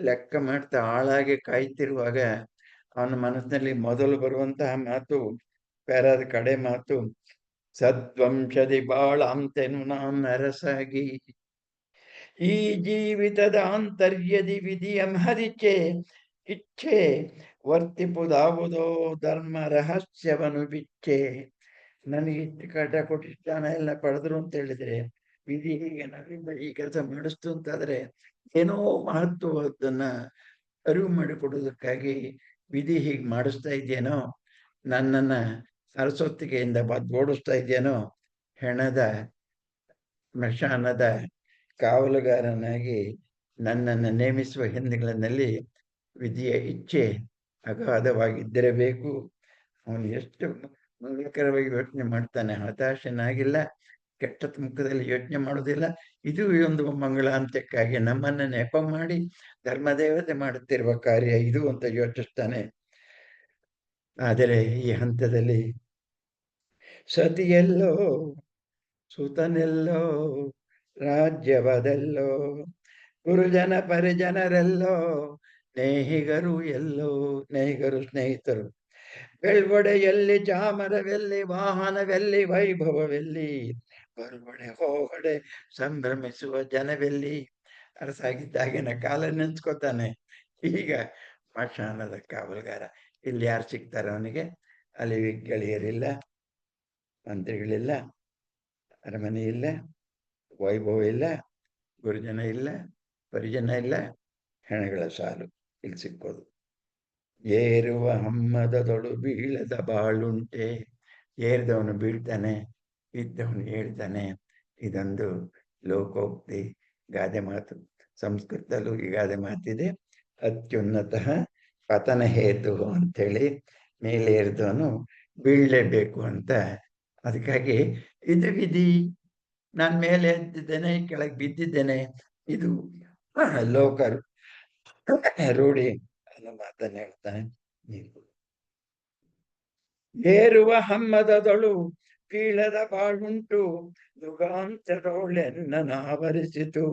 ಲೆಕ್ಕ ಮಾಡ್ತಾ ಆಳಾಗಿ ಕಾಯ್ತಿರುವಾಗ ಅವನ ಮನಸ್ಸಿನಲ್ಲಿ ಮೊದಲು ಬರುವಂತಹ ಮಾತು, ಪ್ಯಾರಾದ ಕಡೆ ಮಾತು, ಸದ್ವಂಶದಿ ಬಾಳಾಂತೆನು ನಾನ್ ಅರಸಾಗಿ, ಈ ಜೀವಿತದ ಆಂತರ್ಯದಿ ವಿಧಿಯ ಮರಿಚೆ ಇಚ್ಛೆ ವರ್ತಿಪುದಾವುದೋ ಧರ್ಮ ರಹಸ್ಯವನ್ನು ಬಿಚ್ಚೆ. ನನಗೆ ಇಷ್ಟು ಕಾಟ ಕೊಟ್ಟಿಷ್ಟು ಹಣ ಎಲ್ಲ ಪಡೆದ್ರು ಅಂತ ಹೇಳಿದ್ರೆ, ವಿಧಿ ಹೀಗೆ ನನ್ನಿಂದ ಈ ಕೆಲಸ ಮಾಡಿಸ್ತು ಅಂತಾದ್ರೆ ಏನೋ ಮಹತ್ವದನ್ನ ಅರಿವು ಮಾಡಿಕೊಡೋದಕ್ಕಾಗಿ ವಿಧಿ ಹೀಗೆ ಮಾಡಿಸ್ತಾ ಇದೆಯೇನೋ, ನನ್ನನ್ನ ಸರಸ್ವತಿಗೆಯಿಂದ ಓಡಿಸ್ತಾ ಇದೆಯೇನೋ, ಹೆಣದ ಸ್ಮಶಾನದ ಕಾವಲುಗಾರನಾಗಿ ನನ್ನನ್ನು ನೇಮಿಸುವ ಹಿನ್ನೆಲೆಯಲ್ಲಿ ವಿಧಿಯ ಇಚ್ಛೆ ಅಗಾಧವಾಗಿದ್ದಿರಬೇಕು. ಅವನು ಎಷ್ಟು ಮಂಗಳಕರವಾಗಿ ಯೋಚನೆ ಮಾಡ್ತಾನೆ, ಹತಾಶನಾಗಿಲ್ಲ, ಕೆಟ್ಟ ಮುಖದಲ್ಲಿ ಯೋಚನೆ ಮಾಡೋದಿಲ್ಲ. ಇದು ಒಂದು ಮಂಗಳ ಅಂತ್ಯಕ್ಕಾಗಿ ನಮ್ಮನ್ನ ನೆಪ ಮಾಡಿ ಧರ್ಮದೇವತೆ ಮಾಡುತ್ತಿರುವ ಕಾರ್ಯ ಇದು ಅಂತ ಯೋಚಿಸ್ತಾನೆ. ಆದರೆ ಈ ಹಂತದಲ್ಲಿ ಸತಿಯೆಲ್ಲೋ, ಸುತನೆಲ್ಲೋ, ರಾಜ್ಯವದೆಲ್ಲೋ, ಗುರುಜನ ಪರಿಜನರೆಲ್ಲೋ, ನೇಹಿಗರು ಎಲ್ಲೋ, ನೇಹಿಗರು ಸ್ನೇಹಿತರು, ಬೆಳ್ವಡೆಯಲ್ಲಿ ಚಾಮರವೆಲ್ಲಿ, ವಾಹನವೆಲ್ಲಿ, ವೈಭವವೆಲ್ಲಿ, ಬರುವಡೆ ಹೋಗಡೆ ಸಂಭ್ರಮಿಸುವ ಜನವೆಲ್ಲಿ. ಅರಸಾಗಿದ್ದಾಗಿನ ಕಾಲ ನೆನ್ಸ್ಕೊತಾನೆ. ಈಗ ಸ್ಮಶಾನದ ಕಾವಲುಗಾರ. ಇಲ್ಲಿ ಯಾರು ಸಿಗ್ತಾರೆ ಅವನಿಗೆ? ಅಲ್ಲಿ ಗೆಳೆಯರಿಲ್ಲ, ಮಂತ್ರಿಗಳಿಲ್ಲ, ಅರಮನೆ ಇಲ್ಲ, ವೈಭವ ಇಲ್ಲ, ಗುರುಜನ ಇಲ್ಲ, ಪರಿಜನ ಇಲ್ಲ, ಹೆಣಗಳ ಸಾಲು ಇಲ್ಲಿ ಸಿಕ್ಕೋದು. ಏರುವ ಹಮ್ಮದದೊಳು ಬೀಳದ ಬಾಳುಂಟೆ. ಏರಿದವನು ಬೀಳ್ತಾನೆ, ಇದ್ದವನು ಹೇಳ್ತಾನೆ. ಇದೊಂದು ಲೋಕೋಕ್ತಿ ಗಾದೆ ಮಾತು. ಸಂಸ್ಕೃತದಲ್ಲೂ ಈ ಗಾದೆ ಮಾತಿದೆ, ಅತ್ಯುನ್ನತ ಪತನ ಹೇತು ಅಂತೇಳಿ. ಮೇಲೆ ಏರಿದವನು ಬೀಳಲೇಬೇಕು ಅಂತ. ಅದಕ್ಕಾಗಿ ಇದು ವಿಧಿ, ನಾನು ಮೇಲೆ ಎದ್ದಿದ್ದೇನೆ, ಕೆಳಗೆ ಬಿದ್ದಿದ್ದೇನೆ, ಇದು ಲೋಕ ರೂಢಿ ಅನ್ನೋ ಮಾತನ್ನು ಹೇಳ್ತಾನೆ. ಏರುವ ಹಮ್ಮದದೊಳು ಬೀಳದ ಬಾಳುಂಟು, ಯುಗಾಂತದೊಳೆನ್ನ ನಾವರಿಸಿತು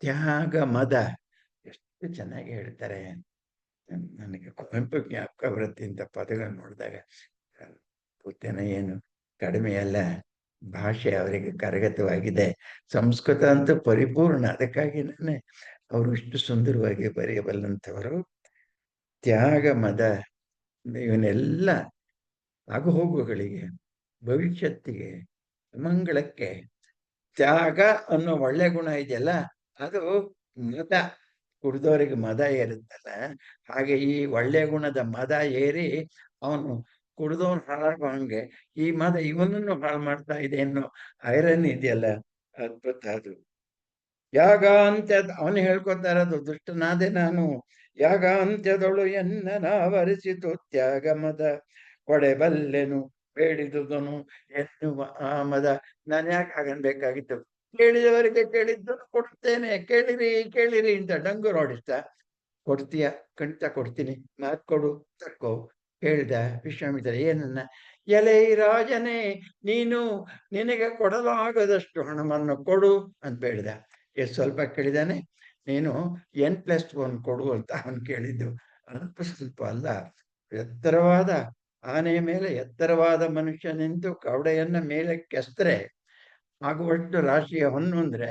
ತ್ಯಾಗ ಮದ. ಎಷ್ಟು ಚೆನ್ನಾಗಿ ಹೇಳ್ತಾರೆ. ನನಗೆ ಕುವೆಂಪು ಜ್ಞಾಪಕ ಬರುತ್ತೆ ಇಂಥ ಪದಗಳು ನೋಡಿದಾಗ. ಪುತ್ತನ ಏನು ಕಡಿಮೆಯಲ್ಲ, ಭಾಷೆ ಅವರಿಗೆ ಕರಗತವಾಗಿದೆ. ಸಂಸ್ಕೃತ ಅಂತೂ ಪರಿಪೂರ್ಣ. ಅದಕ್ಕಾಗಿ ಅವರು ಇಷ್ಟು ಸುಂದರವಾಗಿ ಬರೆಯಬಲ್ಲಂಥವರು. ತ್ಯಾಗ ಮದ, ಇವನ್ನೆಲ್ಲ ಆಗುಹೋಗುಗಳಿಗೆ, ಭವಿಷ್ಯತ್ತಿಗೆ, ಮಂಗಳಕ್ಕೆ ತ್ಯಾಗ ಅನ್ನೋ ಒಳ್ಳೆ ಗುಣ ಇದೆಯಲ್ಲ, ಅದು ಮದ. ಕುಡಿದವರಿಗೆ ಮದ ಏರುತ್ತಲ್ಲ, ಹಾಗೆ ಈ ಒಳ್ಳೆ ಗುಣದ ಮದ ಏರಿ ಅವನು ಕುಡಿದವನು ಹಾಳಾಗುವಂಗೆ ಈ ಮದ ಇವನನ್ನು ಹಾಳು ಮಾಡ್ತಾ ಇದೆ ಅನ್ನೋ ಐರನ್ ಇದೆಯಲ್ಲ, ಅದ್ಭುತ ಅದು. ಯಾಗ ಅಂತ್ಯ ಅವನು ಹೇಳ್ಕೊತಾ ಇರೋದು, ದುಷ್ಟನಾದೆ ನಾನು, ಯಾಗ ಅಂತ್ಯದೊಳು ಎನ್ನ ನಾವರಿಸಿತು ತ್ಯಾಗ ಮದ, ಕೊಡೆಬಲ್ಲೆನು ಬೇಡಿದುದನು ಎನ್ನುವ ಆ ಮದ. ನಾನು ಯಾಕೆ ಹಾಗನ್ಬೇಕಾಗಿತ್ತು? ಕೇಳಿದವರಿಗೆ ಕೇಳಿದ್ದನ್ನು ಕೊಡ್ತೇನೆ, ಕೇಳಿರಿ ಕೇಳಿರಿ ಅಂತ ಡಂಗೂರು ಹೊಡಿಸ್ತಾ, ಕೊಡ್ತೀಯ? ಖಂಡಿತ ಕೊಡ್ತೀನಿ, ಮಾತು ಕೊಡು, ತಕ್ಕೋ. ಹೇಳ್ದ ವಿಶ್ವಾಮಿತ್ರ ಏನನ್ನ? ಎಲೆ ರಾಜನೇ, ನೀನು ನಿನಗೆ ಕೊಡಲಾಗದಷ್ಟು ಹಣವನ್ನು ಕೊಡು ಅಂತ ಬೇಡ್ದ. ಎಷ್ಟು ಸ್ವಲ್ಪ ಕೇಳಿದಾನೆ? ನೀನು N+1 ಕೊಡು ಅಂತ ಅವನು ಕೇಳಿದ್ದು. ಅಲ್ಪ ಸ್ವಲ್ಪ ಅಲ್ಲ, ಎತ್ತರವಾದ ಆನೆಯ ಮೇಲೆ ಎತ್ತರವಾದ ಮನುಷ್ಯ ನಿಂತು ಕವಡೆಯನ್ನ ಮೇಲೆ ಕೆಸ್ತರೆ ಆಗುವಷ್ಟು ರಾಶಿಯ ಹೊನ್ನು ಅಂದ್ರೆ,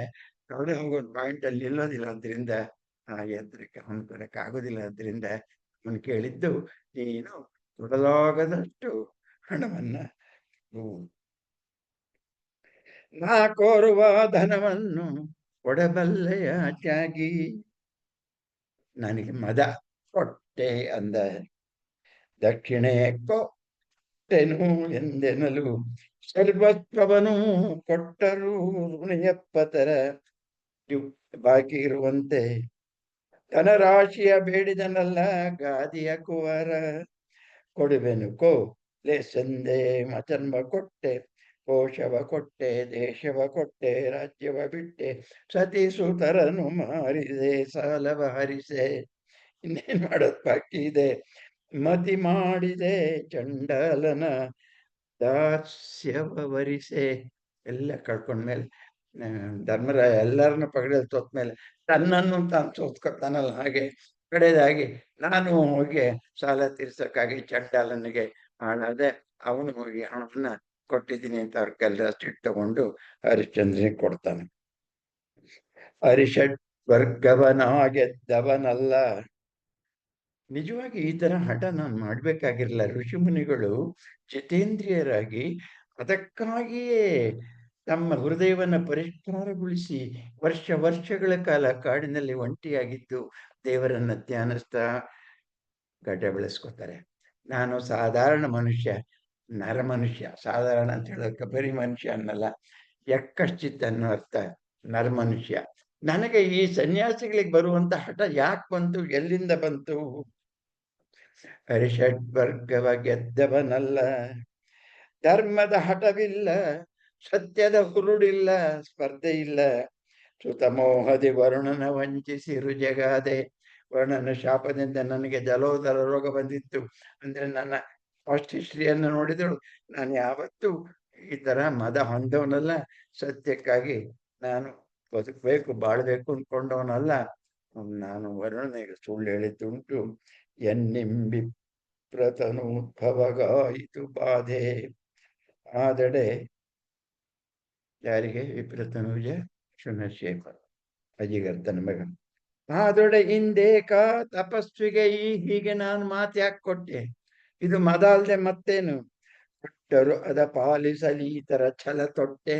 ಕವಡೆ ಹೋಗೋದು ಪಾಯಿಂಟ್ ಅಲ್ಲಿ ನಿಲ್ಲೋದಿಲ್ಲ. ಆದ್ರಿಂದ ಆ ಎತ್ತರಕ್ಕೆ ಹೊಂದ್ಕೊಳಕ್ ಆಗೋದಿಲ್ಲ. ಆದ್ರಿಂದ ಅವನು ಕೇಳಿದ್ದು, ನೀನು ಕೊಡಲಾಗದಷ್ಟು ಹಣವನ್ನ, ನಾ ಕೋರುವ ಧನವನ್ನು ಕೊಡಬಲ್ಲೆಯ ತ್ಯಾಗಿ. ನನಗೆ ಮದ ಕೊಟ್ಟೆ ಅಂದ. ದಕ್ಷಿಣೆ ಕೊಟ್ಟೆನು ಎಂದೆನಲು, ಸರ್ವತ್ವವನು ಕೊಟ್ಟರು ಋಣಿಯಪ್ಪತರ ಬಾಕಿ ಇರುವಂತೆ, ಧನರಾಶಿಯ ಬೇಡಿದನಲ್ಲ ಗಾದಿಯ ಕುವರ. ಕೊಡುವೆನು ಕೋ ಲೇಸಂದೆ ಮಚನ್ಮ ಕೊಟ್ಟೆ, ಕೋಶವ ಕೊಟ್ಟೆ, ದೇಶವ ಕೊಟ್ಟೆ, ರಾಜ್ಯವ ಬಿಟ್ಟೆ, ಸತಿಸುತರನು ಮಾರಿದೆ, ಸಾಲವ ಹರಿಸೆ. ಇನ್ನೇನ್ ಮಾಡೋದ್ ಬಾಕಿ ಇದೆ? ಮತಿ ಮಾಡಿದೆ ಚಂಡಾಲನ ದಾಸ್ಯವ ವರಿಸೆ. ಎಲ್ಲ ಕಳ್ಕೊಂಡ್ಮೇಲೆ ಧರ್ಮರಾಯ ಎಲ್ಲರನ್ನ ಪಗಡಲ್ಲಿ ತೊತ್ಮೇಲೆ ತನ್ನನ್ನು ತಾನು ಸೋತ್ಕೊತಾನಲ್ಲ, ಹಾಗೆ ಕಡೆಯದಾಗಿ ನಾನು ಹೋಗಿ ಸಾಲ ತೀರ್ಸಕ್ಕಾಗಿ ಚಂಡಾಲನಿಗೆ ಆಳಾದೆ, ಅವನು ಹೋಗಿ ಹಣವನ್ನ ಕೊಟ್ಟಿದ್ದೀನಿ ಅಂತ ಅವ್ರ ಕೆಲ ಸಿಟ್ಟು ತಗೊಂಡು ಹರಿಶ್ಚಂದ್ರನಿಗೆ ಕೊಡ್ತಾನೆ. ಹರಿಷಡ್ ವರ್ಗವನಾಗೆದ್ದವನಲ್ಲ. ನಿಜವಾಗಿ ಈ ತರ ಹಠ ನಾನು ಮಾಡ್ಬೇಕಾಗಿರಲಿಲ್ಲ. ಋಷಿಮುನಿಗಳು ಜಿತೇಂದ್ರಿಯರಾಗಿ ಅದಕ್ಕಾಗಿಯೇ ತಮ್ಮ ಹೃದಯವನ್ನ ಪರಿಷ್ಕಾರಗೊಳಿಸಿ ವರ್ಷಗಳ ಕಾಲ ಕಾಡಿನಲ್ಲಿ ಒಂಟಿಯಾಗಿದ್ದು ದೇವರನ್ನ ಧ್ಯಾನಿಸ್ತಾ ಗಡ್ಡ ಬೆಳೆಸ್ಕೊತಾರೆ. ನಾನು ಸಾಧಾರಣ ಮನುಷ್ಯ, ನರ ಮನುಷ್ಯ. ಸಾಧಾರಣ ಅಂತ ಹೇಳೋಕೆ ಬರೀ ಮನುಷ್ಯ ಅನ್ನಲ್ಲ, ಯಕ್ಕಶ್ಚಿತ್ ಅನ್ನೋ ಅರ್ಥ ನರ ಮನುಷ್ಯ. ನನಗೆ ಈ ಸನ್ಯಾಸಿಗಳಿಗೆ ಬರುವಂತ ಹಠ ಯಾಕೆ ಬಂತು, ಎಲ್ಲಿಂದ ಬಂತು? ಹರಿಷಡ್ವರ್ಗವ ಗೆದ್ದವನಲ್ಲ, ಧರ್ಮದ ಹಠವಿಲ್ಲ, ಸತ್ಯದ ಹುರುಳಿಲ್ಲ, ಸ್ಪರ್ಧೆ ಇಲ್ಲ. ಸುತಮೋಹದಿ ವರುಣನ ವಂಚಿಸಿರು ಜಗಾದೆ. ವರ್ಣನ ಶಾಪದಿಂದ ನನಗೆ ಜಲೋದರ ರೋಗ ಬಂದಿತ್ತು. ಅಂದ್ರೆ ನನ್ನ ಫಸ್ಟ್ ಹಿಸ್ಟ್ರಿಯನ್ನು ನೋಡಿದಳು. ನಾನು ಯಾವತ್ತೂ ಈ ತರ ಮದ ಹೊಂದವನಲ್ಲ, ಸತ್ಯಕ್ಕಾಗಿ ನಾನು ಬದುಕಬೇಕು, ಬಾಳ್ಬೇಕು ಅಂದ್ಕೊಂಡವನಲ್ಲ. ನಾನು ವರುಣನಿಗೆ ಸುಳ್ಳು ಹೇಳಿದ್ದುಂಟು. ಎನ್ನಿಂಬಿ ಪ್ರತನೋದ್ಭವಗಾಯಿತು ಬಾಧೆ. ಆದಡೆ ಯಾರಿಗೆ? ವಿಪ್ರತನುಜ ಶುನಶೇಖ, ಅಜಿಗರ್ತನ ಮಗ. ಆದೊಡೆ ಹಿಂದೇಕ ತಪಸ್ವಿಗೆ ಹೀಗೆ ನಾನು ಮಾತು ಯಾಕೆ ಕೊಟ್ಟೆ? ಇದು ಮದ ಅಲ್ದೆ ಮತ್ತೇನು? ಕೊಟ್ಟರು ಅದ ಪಾಲಿಸಲಿ ಈ ತರ ಛಲ ತೊಟ್ಟೆ.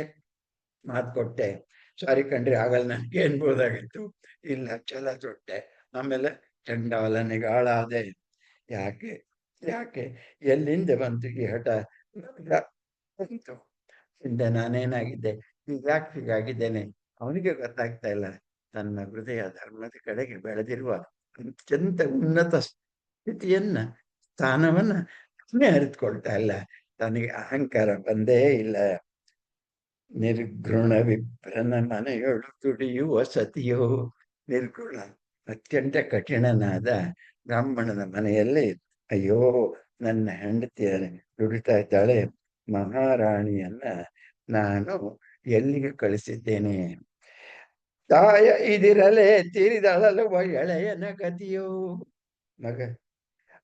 ಮಾತು ಕೊಟ್ಟೆ, ಸಾರಿ ಕಣ್ರಿ ಆಗಲ್ಲ ನನಗೆ ಅನ್ಬೋದಾಗಿತ್ತು. ಇಲ್ಲ, ಛಲ ತೊಟ್ಟೆ. ಆಮೇಲೆ ಚಂಡಾಲನಿಗೆ ಆಳಾದೆ. ಯಾಕೆ ಯಾಕೆ ಎಲ್ಲಿಂದ ಬಂತು ಈ ಹಠ? ಬಂತು ಹಿಂದೆ ನಾನೇನಾಗಿದ್ದೆ, ಯಾಕೆ ಹೀಗಾಗಿದ್ದೇನೆ? ಅವನಿಗೆ ಗೊತ್ತಾಗ್ತಾ ಇಲ್ಲ. ತನ್ನ ಹೃದಯ ಧರ್ಮದ ಕಡೆಗೆ ಬೆಳೆದಿರುವ ಅತ್ಯಂತ ಉನ್ನತ ಸ್ಥಿತಿಯನ್ನ, ಸ್ಥಾನವನ್ನ ಅರಿತುಕೊಳ್ತಾ ಇಲ್ಲ. ತನಗೆ ಅಹಂಕಾರ ಬಂದೇ ಇಲ್ಲ. ನಿರ್ಗುಣ ವಿಪ್ರನ ಮನೆಯೊಳು ದುಡಿಯುವ ಸತಿಯೋ. ನಿರ್ಗುಣ, ಅತ್ಯಂತ ಕಠಿಣನಾದ ಬ್ರಾಹ್ಮಣನ ಮನೆಯಲ್ಲಿ ಅಯ್ಯೋ ನನ್ನ ಹೆಂಡತಿಯ ದುಡಿತಾ ಇದ್ದಾಳೆ, ಮಹಾರಾಣಿಯನ್ನ ನಾನು ಎಲ್ಲಿಗೆ ಕಳಿಸಿದ್ದೇನೆ? ತಾಯ ಇದಿರಲೇ ತೀರಿದಳಲುವ ಎಳೆಯನ ಗತಿಯೋ. ಮಗ,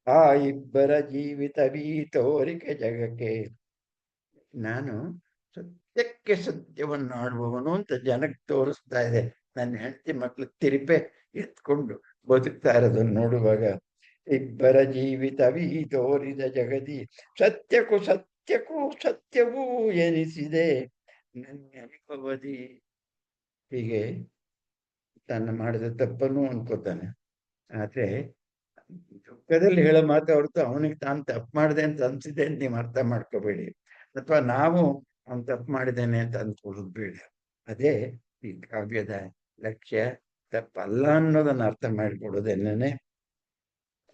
ಆ ಇಬ್ಬರ ಜೀವಿತವೀ ತೋರಿಕೆ ಜಗಕ್ಕೆ. ನಾನು ಸತ್ಯಕ್ಕೆ ಸತ್ಯವನ್ನು ಆಡುವವನು ಅಂತ ಜನಕ್ಕೆ ತೋರಿಸ್ತಾ ಇದೆ. ನನ್ನ ಹೆಂಡತಿ ಮಕ್ಕಳು ತಿರುಪೆ ಎತ್ಕೊಂಡು ಬದುಕ್ತಾ ಇರೋದನ್ನು ನೋಡುವಾಗ, ಇಬ್ಬರ ಜೀವಿತವೀ ತೋರಿದ ಜಗದಿ ಸತ್ಯಕ್ಕೂ ಸತ್ಯವೂ ಎನಿಸಿದೆ ನನ್ನ ಅನುಭವದಿ. ಹೀಗೆ ತನ್ನ ಮಾಡಿದ ತಪ್ಪನ್ನು ಅನ್ಕೋತಾನೆ. ಆದ್ರೆ ದುಃಖದಲ್ಲಿ ಹೇಳೋ ಮಾತು ಹೊರತು ಅವನಿಗೆ ತಾನು ತಪ್ಪು ಮಾಡಿದೆ ಅಂತ ಅನ್ಸಿದೆ ಅಂತ ನೀವು ಅರ್ಥ ಮಾಡ್ಕೋಬೇಡಿ, ಅಥವಾ ನಾವು ಅವ್ನು ತಪ್ಪು ಮಾಡಿದ್ದೇನೆ ಅಂತ ಅನ್ಕೊಳ್ಳೋದು ಬೇಡ. ಅದೇ ಈ ಕಾವ್ಯದ ಲಕ್ಷ್ಯ. ತಪ್ಪಲ್ಲ ಅನ್ನೋದನ್ನ ಅರ್ಥ ಮಾಡಿಕೊಡೋದೇನೆ.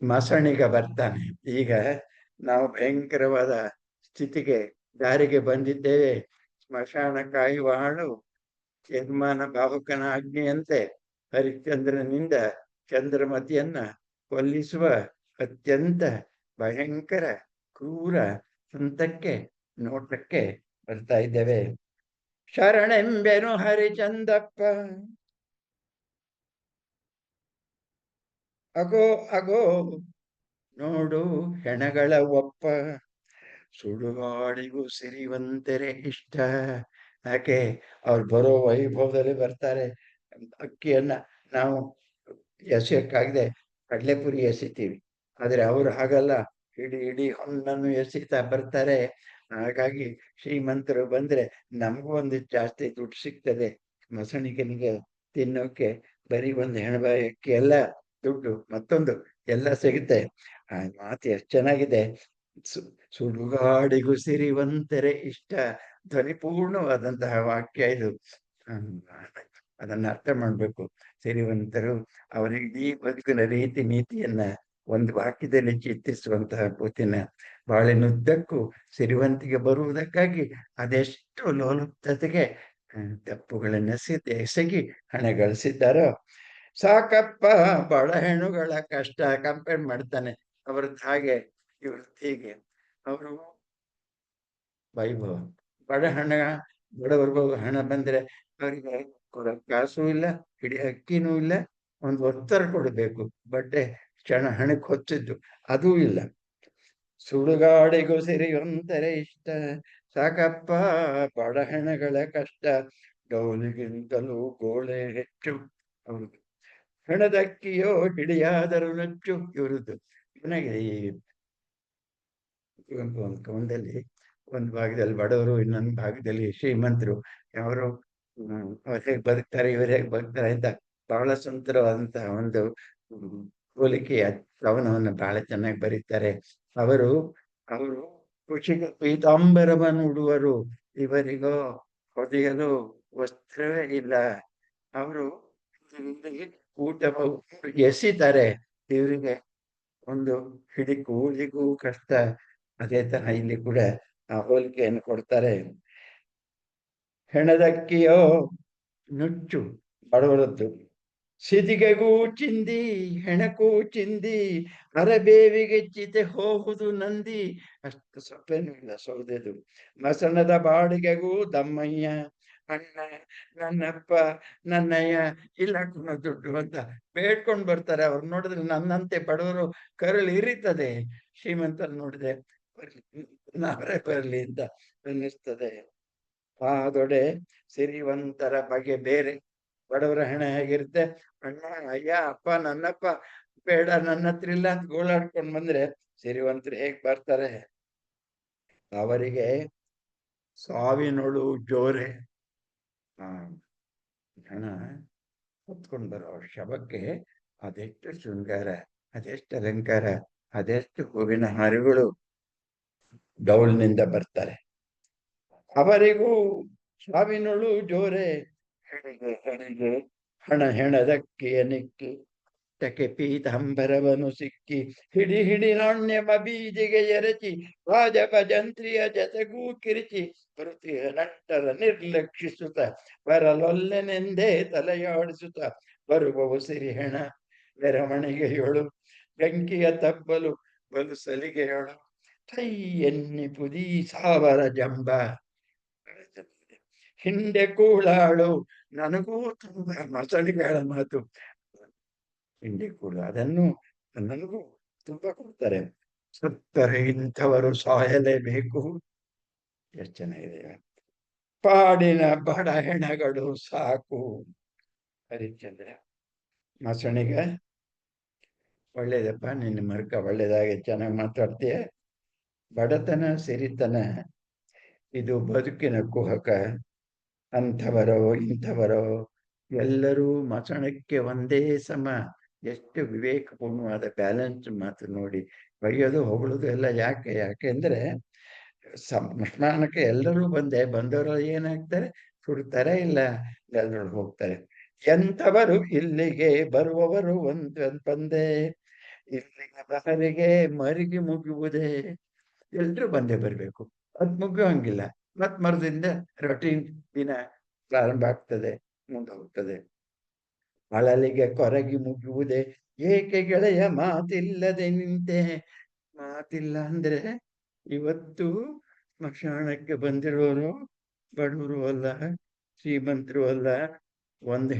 ಮಸಣಿಗ ಬರ್ತಾನೆ. ಈಗ ನಾವು ಭಯಂಕರವಾದ ಸ್ಥಿತಿಗೆ ದಾರಿಗೆ ಬಂದಿದ್ದೇವೆ. ಸ್ಮಶಾನ ಕಾಯುವ ಆಳು ಯಜಮಾನ ಭಾವುಕನ ಆಜ್ಞೆಯಂತೆ ಹರಿಶ್ಚಂದ್ರನಿಂದ ಚಂದ್ರಮತಿಯನ್ನ ಕೊಲ್ಲಿಸುವ ಅತ್ಯಂತ ಭಯಂಕರ ಕ್ರೂರ ಹಂತಕ್ಕೆ, ನೋಟಕ್ಕೆ ಬರ್ತಾ ಇದ್ದೇವೆ. ಶರಣೆಂಬೆನು ಹರಿಚಂದಪ್ಪ. ಅಗೋ ಅಗೋ ನೋಡು ಹೆಣಗಳ ಒಪ್ಪ. ಸುಡುಗಾಡಿಗೂ ಸಿರಿವಂತೆರೆ ಇಷ್ಟ. ಯಾಕೆ? ಅವ್ರು ಬರೋ ವೈಭವದಲ್ಲಿ ಬರ್ತಾರೆ. ಅಕ್ಕಿಯನ್ನ ನಾವು ಎಸೆಯಕ್ಕಾಗದೆ ಕಡಲೆಪುರಿ ಎಸಿತೀವಿ, ಆದ್ರೆ ಅವ್ರು ಹಾಗಲ್ಲ, ಇಡೀ ಹೊನ್ನನ್ನು ಎಸಿತಾ ಬರ್ತಾರೆ. ಹಾಗಾಗಿ ಶ್ರೀಮಂತರು ಬಂದ್ರೆ ನಮಗೂ ಒಂದು ಜಾಸ್ತಿ ದುಡ್ಡು ಸಿಗ್ತದೆ. ಮಸಣಿಗನಿಗೆ ತಿನ್ನೋಕೆ ಬರೀ ಒಂದು ಹೆಣಬಾಯಿ ಅಕ್ಕಿ ಎಲ್ಲ ದುಡ್ಡು, ಮತ್ತೊಂದು ಎಲ್ಲ ಸಿಗುತ್ತೆ. ಆ ಮಾತು ಎಷ್ಟು ಚೆನ್ನಾಗಿದೆ. ಸುಡುಗಾಡಿಗೂ ಸಿರಿವಂತರೆ ಇಷ್ಟ. ಧ್ವನಿಪೂರ್ಣವಾದಂತಹ ವಾಕ್ಯ ಇದು. ಅದನ್ನ ಅರ್ಥ ಮಾಡ್ಬೇಕು. ಸಿರಿವಂತರು ಅವರ ಇಡೀ ಬದುಕಿನ ರೀತಿ ನೀತಿಯನ್ನ ಒಂದು ವಾಕ್ಯದಲ್ಲಿ ಚಿತ್ರಿಸುವಂತಹ ಪೂತಿನ ಬಾಳಿನುದ್ದಕ್ಕೂ ಸಿರಿವಂತಿಗೆ ಬರುವುದಕ್ಕಾಗಿ ಅದೆಷ್ಟು ಲೋಲುಪ್ತತೆಗೆ ತಪ್ಪುಗಳನ್ನ ಎಸಗಿ ಹಣ ಗಳಿಸಿದ್ದಾರೋ ಸಾಕಪ್ಪ. ಬಡ ಹೆಣ್ಣುಗಳ ಕಷ್ಟ ಕಂಪೇರ್ ಮಾಡ್ತಾನೆ. ಅವ್ರದ್ದು ಹಾಗೆ, ಇವ್ರದ್ದು ಹೀಗೆ. ಅವರು ವೈಭವ, ಬಡವರ್ಗೂ ಹಣ ಬಂದ್ರೆ ಅವರಿಗೆ ಕಾಸು ಇಲ್ಲ, ಹಿಡಿ ಅಕ್ಕಿನೂ ಇಲ್ಲ, ಒಂದು ಒತ್ತರ ಕೊಡಬೇಕು, ಬಟ್ಟೆ ಹಣಕ್ಕೆ ಹೊತ್ತಿದ್ದು ಅದೂ ಇಲ್ಲ. ಸುಡುಗಾಡಿಗೂ ಸಿರಿಯೊಂದರೆ ಇಷ್ಟ, ಸಾಕಪ್ಪ ಬಡಹಣಗಳ ಕಷ್ಟ, ಡೌಲಿಗಿಂತಲೂ ಗೋಳೆ ಹೆಚ್ಚು. ಹೌದು, ಹೆಣದಕ್ಕಿಯೋ ಹಿಡಿಯಾದರೂ ನಚ್ಚು. ಇವರದ್ದು ನನಗೆ ಈ ಒಂದು ಕವನದಲ್ಲಿ ಒಂದು ಭಾಗದಲ್ಲಿ ಬಡವರು, ಇನ್ನೊಂದು ಭಾಗದಲ್ಲಿ ಶ್ರೀಮಂತರು, ಅವರು ಅವ್ರು ಹೇಗೆ ಬದುಕ್ತಾರೆ, ಇವರು ಹೇಗೆ ಬದುಕ್ತಾರೆ ಅಂತ ಬಹಳ ಸುಂದರವಾದಂತಹ ಒಂದು ಹೋಲಿಕೆಯ ಕವನವನ್ನು ಬಹಳ ಚೆನ್ನಾಗಿ ಬರೀತಾರೆ. ಅವರು ಅವರು ಖುಷಿಗೆ ಪೀತಾಂಬರವನ್ನು ಉಡುವರು, ಇವರಿಗೋ ಹೊದೆಯಲು ವಸ್ತ್ರವೇ ಇಲ್ಲ. ಅವರು ಊಟ ಎಸಿತಾರೆ, ಇವರಿಗೆ ಒಂದು ಹಿಡಿ ಕೂಲಿಗೂ ಕಷ್ಟ. ಅದೇ ತರಹ ಇಲ್ಲಿ ಕೂಡ ಆ ಹೋಲಿಕೆಯನ್ನು ಕೊಡ್ತಾರೆ. ಹೆಣದಕ್ಕಿಯೋ ನುಚ್ಚು, ಬಡವರದ್ದು, ಸಿದಿಗೆಗೂ ಚಿಂದಿ ಹೆಣಕೂ ಚಿಂದಿ, ಅರಬೇವಿಗೆ ಚಿತೆ ಹೋಗುದು ನಂದಿ. ಅಷ್ಟು ಸೊಪ್ಪೇನು ಇಲ್ಲ ಸೌದೆದು. ಮಸಣದ ಬಾಡಿಗೆಗೂ ದಮ್ಮಯ್ಯ, ಅಣ್ಣ ನನ್ನಪ್ಪ ನನ್ನಯ್ಯ ಇಲ್ಲ ದುಡ್ಡು ಅಂತ ಬೇಡ್ಕೊಂಡು ಬರ್ತಾರೆ. ಅವ್ರು ನೋಡಿದ್ರೆ ನನ್ನಂತೆ ಬಡವರು ಕರಳು ಇರಿತದೆ, ಶ್ರೀಮಂತರು ನೋಡಿದೆ ನಾವೇ ಬರಲಿ ಅಂತ ಅನ್ನಿಸ್ತದೆ. ದೊಡೆ ಸಿರಿವಂತರ ಬಗೆ ಬೇರೆ, ಬಡವರ ಹಣ ಹೇಗಿರುತ್ತೆ, ಅಣ್ಣ ಅಯ್ಯ ಅಪ್ಪ ನನ್ನಪ್ಪ ಬೇಡ ನನ್ನ ಹತ್ರ ಇಲ್ಲ ಅಂತ ಗೋಳಾಡ್ಕೊಂಡು ಬಂದ್ರೆ ಸಿರಿವಂತರು ಹೇಗ್ ಬರ್ತಾರೆ. ಅವರಿಗೆ ಸಾವಿನೊಳು ಜೋರೆ. ಹಣ ಹೊತ್ಕೊಂಡು ಬರೋ ಶವಕ್ಕೆ ಅದೆಷ್ಟು ಶೃಂಗಾರ, ಅದೆಷ್ಟು ಅಲಂಕಾರ, ಅದೆಷ್ಟು ಹೂವಿನ ಹಾರಗಳು ಡೌಲ್ನಿಂದ ಬರ್ತಾರೆ. ಅವರಿಗೂ ಸಾವಿನೊಳು ಜೋರೆ, ಹೆಣಿಗೆ ಹೆಣಿಗೆ ಹಣ ಹೆಣದಕ್ಕಿಯ ನಿಕ್ಕಿ, ಟಕೆ ಪೀತಾಂಬರವನು ಸಿಕ್ಕಿ, ಹಿಡಿ ಹಿಡಿ ನಾಣ್ಯಮ ಬೀದಿಗೆ ಎರಚಿ, ರಾಜ ಭಜಂತ್ರಿಯ ಜತೆಗೂ ಕಿರಿಚಿ, ಕೃತಿಯ ನಂಟರ ನಿರ್ಲಕ್ಷಿಸುತ್ತ, ಬರಲೊಲ್ಲೆನೆಂದೇ ತಲೆಯಾಡಿಸುತ್ತ, ಬರುವವು ಸಿರಿಹೆಣ ಮೆರವಣಿಗೆಯೊಳು, ಬೆಂಕಿಯ ತಬ್ಬಲು ಬಲು ಸಲಿಗೆಯೊಳು, ಕೈ ಎನ್ನಿ ಪುದಿ ಸಾವರ ಜಂಬ. ಹಿಂದೆ ಕೂಳಾಳು, ನನಗೂ ತುಂಬಾ ಮಸಳಿಗಳ ಮಾತು. ಹಿಂದೆ ಕೂಳು, ಅದನ್ನು ನನಗೂ ತುಂಬಾ ಕೊಡ್ತಾರೆ. ಸತ್ತರೆ ಇಂಥವರು ಸಾಯಲೇಬೇಕು. ಎಷ್ಟು ಚೆನ್ನಾಗಿದೆ. ಪಾಡಿನ ಬಡ ಹೆಣಗಳು ಸಾಕು. ಹರಿಶ್ಚಂದ್ರ ಮಸಣಿಗ, ಒಳ್ಳೇದಪ್ಪ ನಿನ್ನ ಮರ್ಕ ಒಳ್ಳೇದಾಗಿ ಚೆನ್ನಾಗಿ ಮಾತಾಡ್ತೀಯ. ಬಡತನ ಸಿರಿತನ ಇದು ಬದುಕಿನ ಕುಹಕ. ಅಂಥವರೋ ಇಂಥವರೋ ಎಲ್ಲರೂ ಮಸಣಕ್ಕೆ ಒಂದೇ ಸಮ. ಎಷ್ಟು ವಿವೇಕಪೂರ್ಣವಾದ ಬ್ಯಾಲೆನ್ಸ್ ಮಾತು ನೋಡಿ. ಬೈಯೋದು ಹೊಗಳೋದು ಎಲ್ಲ ಯಾಕೆ ಅಂದ್ರೆ ಸ್ಮಶಾನಕ್ಕೆ ಎಲ್ಲರೂ ಬಂದವರು ಏನಾಗ್ತಾರೆ, ಸುಡ್ತಾರೆ, ಇಲ್ಲ ಎಲ್ಲರೂ ಹೋಗ್ತಾರೆ. ಎಂಥವರು ಇಲ್ಲಿಗೆ ಬರುವವರು ಬಂದೆ, ಇಲ್ಲಿಗೆ ಬಹರಿಗೆ ಮರಿಗೆ ಮುಗಿಯುವುದೇ. ಎಲ್ರೂ ಬಂದೇ ಬರ್ಬೇಕು, ಅದ್ ಮುಗಿಯೋಂಗಿಲ್ಲ. ಮತ್ ಮರದಿಂದ ರೊಟೀನ್ ದಿನ ಪ್ರಾರಂಭ ಆಗ್ತದೆ, ಮುಂದೆ ಹೋಗ್ತದೆ. ಅಳಲಿಗೆ ಕೊರಗಿ ಮುಗಿಯುವುದೇ, ಏಕೆ ಗೆಳೆಯ ಮಾತಿಲ್ಲದೆ ನಿಂತೆ. ಮಾತಿಲ್ಲ ಅಂದ್ರೆ ಇವತ್ತು ಸ್ಮಶಾನಕ್ಕೆ ಬಂದಿರೋರು ಬಡವರು ಅಲ್ಲ, ಶ್ರೀಮಂತರು ಅಲ್ಲ. ಒಂದು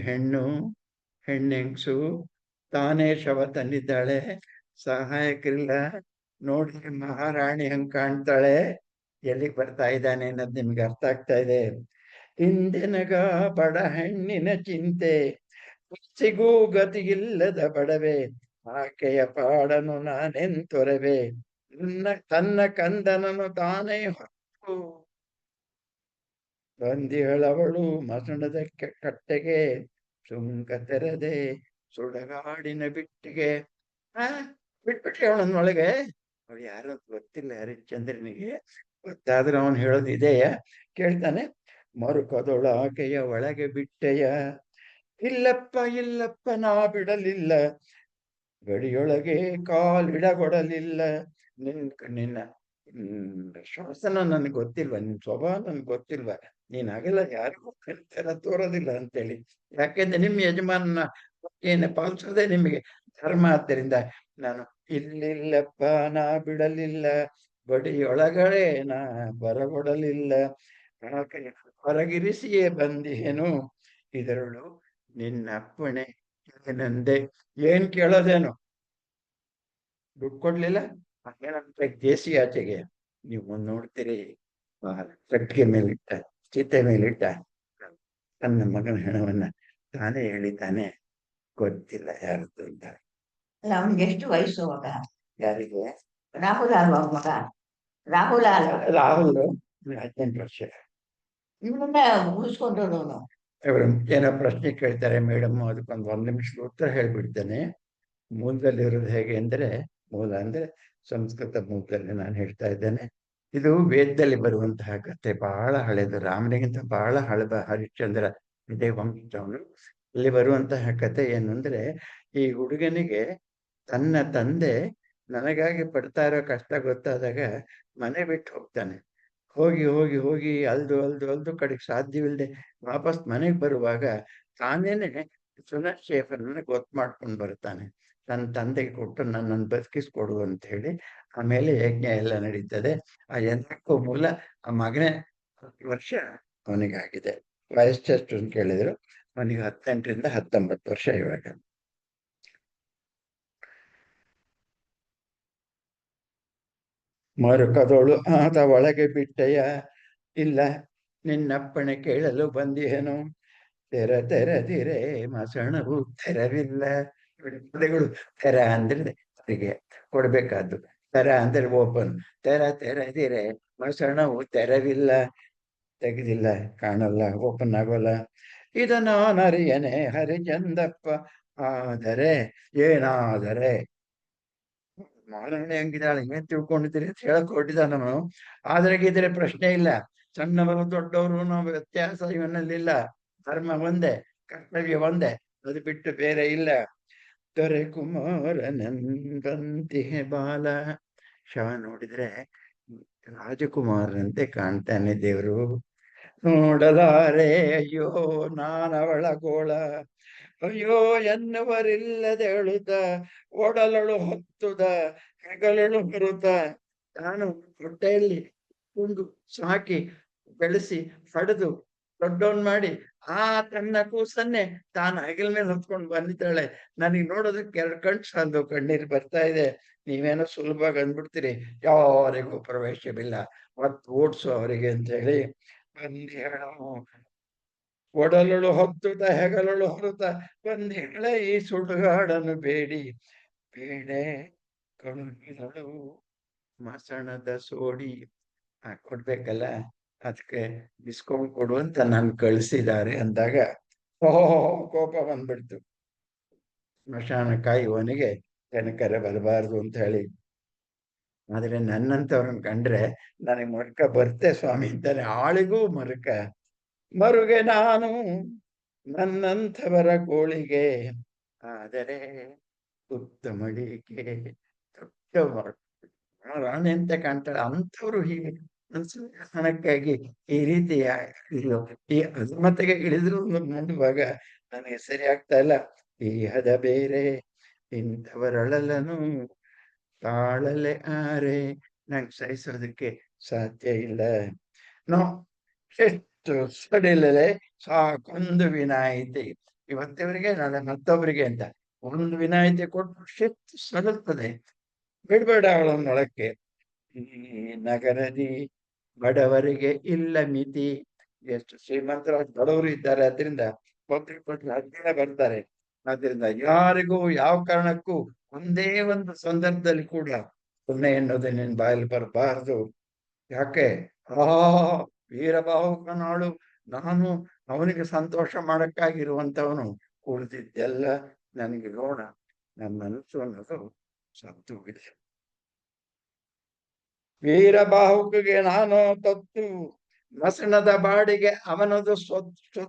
ಹೆಣ್ಣೆಂಗ್ಸು ತಾನೇ ಶವ ತಂದಿದ್ದಾಳೆ, ಸಹಾಯಕರಿಲ್ಲ. ನೋಡಿ ಮಹಾರಾಣಿ ಹಂಗ್ ಕಾಣ್ತಾಳೆ. ಎಲ್ಲಿಗೆ ಬರ್ತಾ ಇದ್ದಾನೆ ಅನ್ನೋದು ನಿಮ್ಗೆ ಅರ್ಥ ಆಗ್ತಾ ಇದೆ. ಹಿಂದೆನಗ ಬಡ ಹೆಣ್ಣಿನ ಚಿಂತೆ, ಸಿಗೂ ಗತಿಯಿಲ್ಲದ ಬಡವೆ, ಆಕೆಯ ಪಾಡನು ನಾನೆಂತೊರವೆ, ತನ್ನ ಕಂದನನು ತಾನೇ ಹೊತ್ತು ಬಂದಿಹಳವಳು ಮಸಣದ ಕಟ್ಟೆಗೆ, ಸುಂಕ ತೆರದೆ ಸುಡಗಾಡಿನ ಬಿಟ್ಟಿಗೆ. ಬಿಟ್ಬಿಟ್ರಿ ಅವಳನ್ನೊಳಗೆ. ಅವಳು ಯಾರು ಗೊತ್ತಿಲ್ಲ ಹರಿಶ್ಚಂದ್ರನಿಗೆ. ಗೊತ್ತಾದ್ರೆ ಅವನು ಹೇಳೋದು ಇದೆಯ, ಕೇಳ್ತಾನೆ. ಮರುಕದೊಳ ಆಕೆಯ ಒಳಗೆ ಬಿಟ್ಟೆಯ, ಇಲ್ಲಪ್ಪ ಇಲ್ಲಪ್ಪ ನಾ ಬಿಡಲಿಲ್ಲ, ಗಡಿಯೊಳಗೆ ಕಾಲಿಡಗೊಡಲಿಲ್ಲ. ನಿನ್ನ ಶಾಸನ ನನ್ಗೆ ಗೊತ್ತಿಲ್ವ, ನಿನ್ ಸ್ವಭಾವ ನನ್ಗೆ ಗೊತ್ತಿಲ್ವ, ನೀನ್ ಹಾಗೆಲ್ಲ ಯಾರಿಗೂ ತರ ತೋರೋದಿಲ್ಲ ಅಂತೇಳಿ. ಯಾಕೆಂದ್ರೆ ನಿಮ್ಮ ಯಜಮಾನನ ಏನು ಪಾಲಿಸೋದೇ ನಿಮಗೆ ಧರ್ಮ. ಆದ್ದರಿಂದ ನಾನು ಇಲ್ಲಿಲ್ಲಪ್ಪ ನಾ ಬಿಡಲಿಲ್ಲ, ಗಡಿಯೊಳಗಡೆ ನಾ ಬರಗೊಡಲಿಲ್ಲ. ಹೊರಗಿರಿಸಿಯೇ ಬಂದಿಯೇನು ಇದರಳು ನಿನ್ನಪ್ಪಣೆ ಏನಂದೆ. ಏನ್ ಕೇಳೋದೇನು, ದುಡ್ಡು ಕೊಡ್ಲಿಲ್ಲ, ಏನಂತ ದೇಸಿ ಆಚೆಗೆ ನೀವು ನೋಡ್ತೀರಿ. ಕಟ್ಟಿಗೆ ಮೇಲಿಟ್ಟ, ಚಿತೆ ಮೇಲಿಟ್ಟ ತನ್ನ ಮಗನ ಹೆಣವನ್ನ ತಾನೇ ಹೇಳಿದ್ದಾನೆ, ಗೊತ್ತಿಲ್ಲ ಯಾರದ್ದು ಅಂತ. ಅಲ್ಲ ಅವ್ನಿಗೆ ಎಷ್ಟು ವಯಸ್ಸು ಅವಾಗ? ಯಾರಿಗೆ? ರಾಹುಲ್ ಅಲ್ವಾ ಮಗ? ರಾಹುಲ್ ಅಲ್ವಾ? ರಾಹುಲ್ 18 ವರ್ಷ. ಇವನನ್ನೇ ಉಳಿಸ್ಕೊಂಡವನು. ಇವರು ಏನೋ ಪ್ರಶ್ನೆ ಕೇಳ್ತಾರೆ ಮೇಡಮ್, ಅದಕ್ಕೊಂದು 1 ನಿಮಿಷ ಉತ್ತರ ಹೇಳ್ಬಿಡ್ತೇನೆ. ಮೂಲದಲ್ಲಿ ಇರೋದು ಹೇಗೆ ಅಂದ್ರೆ, ಮೂಲ ಅಂದ್ರೆ ಸಂಸ್ಕೃತ ಮೂಲದಲ್ಲಿ ನಾನು ಹೇಳ್ತಾ ಇದ್ದೇನೆ. ಇದು ವೇದದಲ್ಲಿ ಬರುವಂತಹ ಕಥೆ, ಬಹಳ ಹಳೆದು, ರಾಮನಿಗಿಂತ ಬಹಳ ಹಳೆದ. ಹರಿಶ್ಚಂದ್ರ ಇದೇ ವಂಶದವನು. ಇಲ್ಲಿ ಬರುವಂತಹ ಕಥೆ ಏನು ಅಂದ್ರೆ, ಈ ಹುಡುಗನಿಗೆ ತನ್ನ ತಂದೆ ನನಗಾಗಿ ಪಡ್ತಾ ಇರೋ ಕಷ್ಟ ಗೊತ್ತಾದಾಗ ಮನೆ ಬಿಟ್ಟು ಹೋಗ್ತಾನೆ. ಹೋಗಿ ಹೋಗಿ ಹೋಗಿ ಅಲ್ದು ಅಲ್ದು ಅಲ್ದು ಕಡೆಗೆ ಸಾಧ್ಯವಿಲ್ಲದೆ ವಾಪಸ್ ಮನೆಗೆ ಬರುವಾಗ ತಾನೇನೆ ಸುನಶ್ಚೇಫರನ್ನ ಗೊತ್ತು ಮಾಡ್ಕೊಂಡು ಬರ್ತಾನೆ. ನನ್ನ ತಂದೆಗೆ ಕೊಟ್ಟು ನನ್ನನ್ನು ಬದುಕಿಸ್ಕೊಡು ಅಂತ ಹೇಳಿ. ಆಮೇಲೆ ಯಜ್ಞ ಎಲ್ಲ ನಡೀತದೆ. ಆ ಯಜ್ಞಕ್ಕೂ ಮೂಲ ಆ ಮಗನೇ. 10 ವರ್ಷ ಅವನಿಗಾಗಿದೆ. ವಯಸ್ಸೆಷ್ಟು ಅಂತ ಕೇಳಿದ್ರು, ಅವನಿಗೆ 18ರಿಂದ 19 ವರ್ಷ ಇವಾಗ. ಮರುಕದೋಳು ಆದ ಒಳಗೆ ಬಿಟ್ಟೆಯ, ಇಲ್ಲ ನಿನ್ನಪ್ಪಣೆ ಕೇಳಲು ಬಂದಿಯೇನು. ತೆರದಿರೆ ಮಸಣವು ತೆರವಿಲ್ಲ. ಪದಗಳು ತೆರ ಅಂದ್ರೆ ಅವರಿಗೆ ಕೊಡ್ಬೇಕಾದ್ದು, ತೆರ ಅಂದ್ರೆ ಓಪನ್. ತೆರದಿರೆ ಮಸಣವು ತೆರವಿಲ್ಲ, ತೆಗೆದಿಲ್ಲ, ಕಾಣಲ್ಲ, ಓಪನ್ ಆಗೋಲ್ಲ. ಇದನ್ನು ನರಿಯನೆ ಹರಿಚಂದಪ್ಪ, ಆದರೆ ಏನಾದರೆ ಮಾಲನೆ ಹಂಗಿದ್ದಾಳೆ, ಏನ್ ತಿಳ್ಕೊಂಡಿದ್ದೀರಿ ಅಂತ ಹೇಳಕ್ ಹೊರಟಿದ್ದಾನ ಅವನು. ಆದ್ರೆ ಇದ್ರೆ ಪ್ರಶ್ನೆ ಇಲ್ಲ. ಸಣ್ಣವರು ದೊಡ್ಡವರು ನಾವು ವ್ಯತ್ಯಾಸ ಇವನಲ್ಲಿಲ್ಲ. ಧರ್ಮ ಒಂದೇ, ಕರ್ತವ್ಯ ಒಂದೇ, ಅದು ಬಿಟ್ಟು ಬೇರೆ ಇಲ್ಲ. ದೊರೆ ಕುಮಾರನಂದಂತಿಹೆ ಬಾಲ. ಶವ ನೋಡಿದ್ರೆ ರಾಜಕುಮಾರನಂತೆ ಕಾಣ್ತಾನೆ ದೇವರು. ನೋಡಲಾರೆ ಅಯ್ಯೋ ನಾನವಳ ಗೋಳ, ಅಯ್ಯೋ ಎನ್ನುವರಿಲ್ಲದೆ ಅಳುತ್ತ, ಓಡಲಳು ಹೊತ್ತುದ ಹೆಗಲಳು ಬರುತ್ತ. ತಾನು ಹೊಟ್ಟೆಯಲ್ಲಿ ಕುಂದು ಸಾಕಿ ಬೆಳೆಸಿ ಪಡೆದು ದೊಡ್ಡವನ್ ಮಾಡಿ ಆ ತನ್ನ ಕೂಸನ್ನೇ ತಾನು ಹೆಗಲ ಮೇಲೆ ಹೊತ್ಕೊಂಡು ಬಂದಿದ್ದಾಳೆ. ನನಗೆ ನೋಡೋದಕ್ಕೆ 2 ಕಣ್ಣು ಸಾಲದು, ಕಣ್ಣೀರು ಬರ್ತಾ ಇದೆ. ನೀವೇನೋ ಸುಲಭವಾಗಿ ಅಂದ್ಬಿಡ್ತೀರಿ, ಯಾರಿಗೂ ಪ್ರವೇಶವಿಲ್ಲ, ಮತ್ತು ಓಡಿಸು ಅವರಿಗೆ ಅಂತ ಹೇಳಿ ಬಂದು ಹೇಳೋ. ಒಡಲಳು ಹೊತ್ತುತ್ತ ಹೆಗಲಳು ಹೊರುತ್ತ ಬಂದು ಹೇಳೆ ಈ ಸುಡುಗಾಡನ್ನು ಬೇಡಿ ಬೇಡೆ ಕಳುಹಿದಳು ಮಸಣದ ಸೋಡಿ. ಕೊಡ್ಬೇಕಲ್ಲ, ಅದಕ್ಕೆ ಡಿಸ್ಕೌಂಟ್ ಕೊಡು ಅಂತ ನಾನು ಕಳಿಸಿದ್ದಾರೆ ಅಂದಾಗ ಓಹೋ ಕೋಪ ಬಂದ್ಬಿಡ್ತು. ಸ್ಮಶಾನ ಕಾಯುವವನಿಗೆ ಜನಕರ ಬರಬಾರ್ದು ಅಂತ ಹೇಳಿ. ಆದ್ರೆ ನನ್ನಂತವ್ರನ್ನ ಕಂಡ್ರೆ ನನಗೆ ಮರುಕ ಬರ್ತೆ ಸ್ವಾಮಿ ಅಂತಾನೆ. ಆಳಿಗೂ ಮರುಕ. ಮರುಗೆ ನಾನು ನನ್ನಂಥವರ ಗೋಳಿಗೆ, ಆದರೆ ಉತ್ತಮಳಿಗೆ ದೊಡ್ಡ ರಾಣಿ ಅಂತ ಕಾಣ್ತಾಳೆ. ಅಂಥವ್ರು ಹೀಗೆ ಹಣಕ್ಕಾಗಿ ಈ ರೀತಿಯ ಈ ಅಸಮತೆಗೆ ಇಳಿದ್ರು ನೋಡುವಾಗ ನನಗೆ ಸರಿ ಆಗ್ತಾ ಇಲ್ಲ. ಈ ಹದ ಬೇರೆ ಇಂಥವರಳಲನು ತಾಳಲೆ ಆರೆ, ನಂಗೆ ಸಹಿಸೋದಕ್ಕೆ ಸಾಧ್ಯ ಇಲ್ಲ. ನೋ, ಎಷ್ಟು ಸಡಿಲಲೆ ಸಾಕೊಂದು ವಿನಾಯಿತಿ. ಇವತ್ತಿವರಿಗೆ ನಾಳೆ ಮತ್ತೊಬ್ಬರಿಗೆ ಅಂತ ಒಂದು ವಿನಾಯಿತಿ ಕೊಟ್ಟು ಶಿಸ್ತು ಸಡಲ್ತದೆ. ಬಿಡ್ಬೇಡ ಅವಳನ್ನೊಳಕ್ಕೆ. ಈ ನಗರದಿ ಬಡವರಿಗೆ ಇಲ್ಲ ಮಿತಿ. ಎಷ್ಟು ಶ್ರೀಮಂತರ ಬಡವರು ಇದ್ದಾರೆ, ಅದರಿಂದ ಒಬ್ರಿಗೆ ಕೊಟ್ಟರೆ 10 ಜನ ಬರ್ತಾರೆ. ಆದ್ರಿಂದ ಯಾರಿಗೂ ಯಾವ ಕಾರಣಕ್ಕೂ ಒಂದೇ ಒಂದು ಸಂದರ್ಭದಲ್ಲಿ ಕೂಡ ಸುಮ್ಮನೆ ಎನ್ನುವುದು ನಿನ್ನ ಬಾಯಲ್ಲಿ ಬರಬಾರದು. ಯಾಕೆ? ಆ ವೀರಬಾಹುಕನಾಳು ನಾನು ಅವನಿಗೆ ಸಂತೋಷ ಮಾಡಕ್ಕಾಗಿರುವಂತವನು. ಉಳಿದಿದ್ದೆಲ್ಲ ನನಗೆ ಋಣ. ನನ್ನ ಮನಸ್ಸು ಅನ್ನೋದು ಸತ್ತು ಇದೆ. ವೀರಬಾಹುಕಿಗೆ ನಾನು ತತ್ತು, ಮಸಣದ ಬಾಡಿಗೆ ಅವನದು ಸ್ವತ್ತು.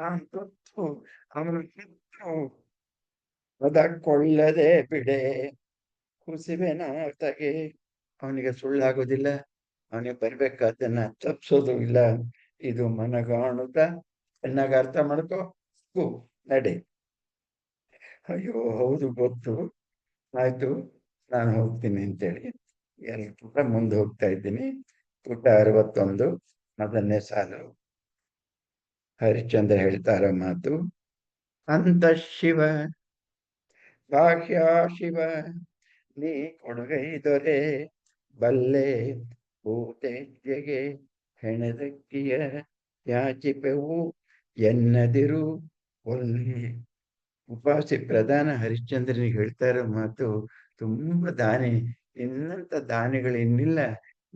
ನಾನು ತೊತ್ತು ಅವನು ಕಿತ್ತು ಅದಕ್ಕೊಳ್ಳದೆ ಬಿಡೆ. ಕುಸಿವೆನ ತಗೆ. ಅವನಿಗೆ ಸುಳ್ಳಾಗೋದಿಲ್ಲ, ಅವನಿಗೆ ಬರ್ಬೇಕಾದ್ದನ್ನ ತಪ್ಸೋದು ಇಲ್ಲ. ಇದು ಮನಗಾಣುತ್ತ ಚೆನ್ನಾಗಿ ಅರ್ಥ ಮಾಡ್ಕೋ, ನಡೆ. ಅಯ್ಯೋ ಹೌದು ಗೊತ್ತು, ಆಯ್ತು ನಾನು ಹೋಗ್ತೀನಿ ಅಂತೇಳಿ ಎಲ್ಲ ಪುಟ ಮುಂದೆ ಹೋಗ್ತಾ ಇದ್ದೀನಿ. ಪುಟ 61 ಮೊದಲನೇ ಸಾಲು. ಹರಿಶ್ಚಂದ್ರ ಹೇಳ್ತಾರ ಮಾತು. ಅಂತಃ ಶಿವ ಬಾಹ್ಯ ಶಿವ ನೀ ಕೊಡುಗೈ ದೊರೆ ಬಲ್ಲೆ ಭೂತೆಜ್ಜೆಗೆ ಹೆಣದಕ್ಕಿಯ ಯಾಚಿಪೆವು ಎನ್ನದಿರು ಒಲ್ಲೆ. ಉಪಾಸಿ ಪ್ರಧಾನ ಹರಿಶ್ಚಂದ್ರನಿಗೆ ಹೇಳ್ತಾ ಇರೋ ಮಾತು ತುಂಬಾ ದಾನಿ. ಇನ್ನಂತ ದಾನಿಗಳು ಇನ್ನಿಲ್ಲ.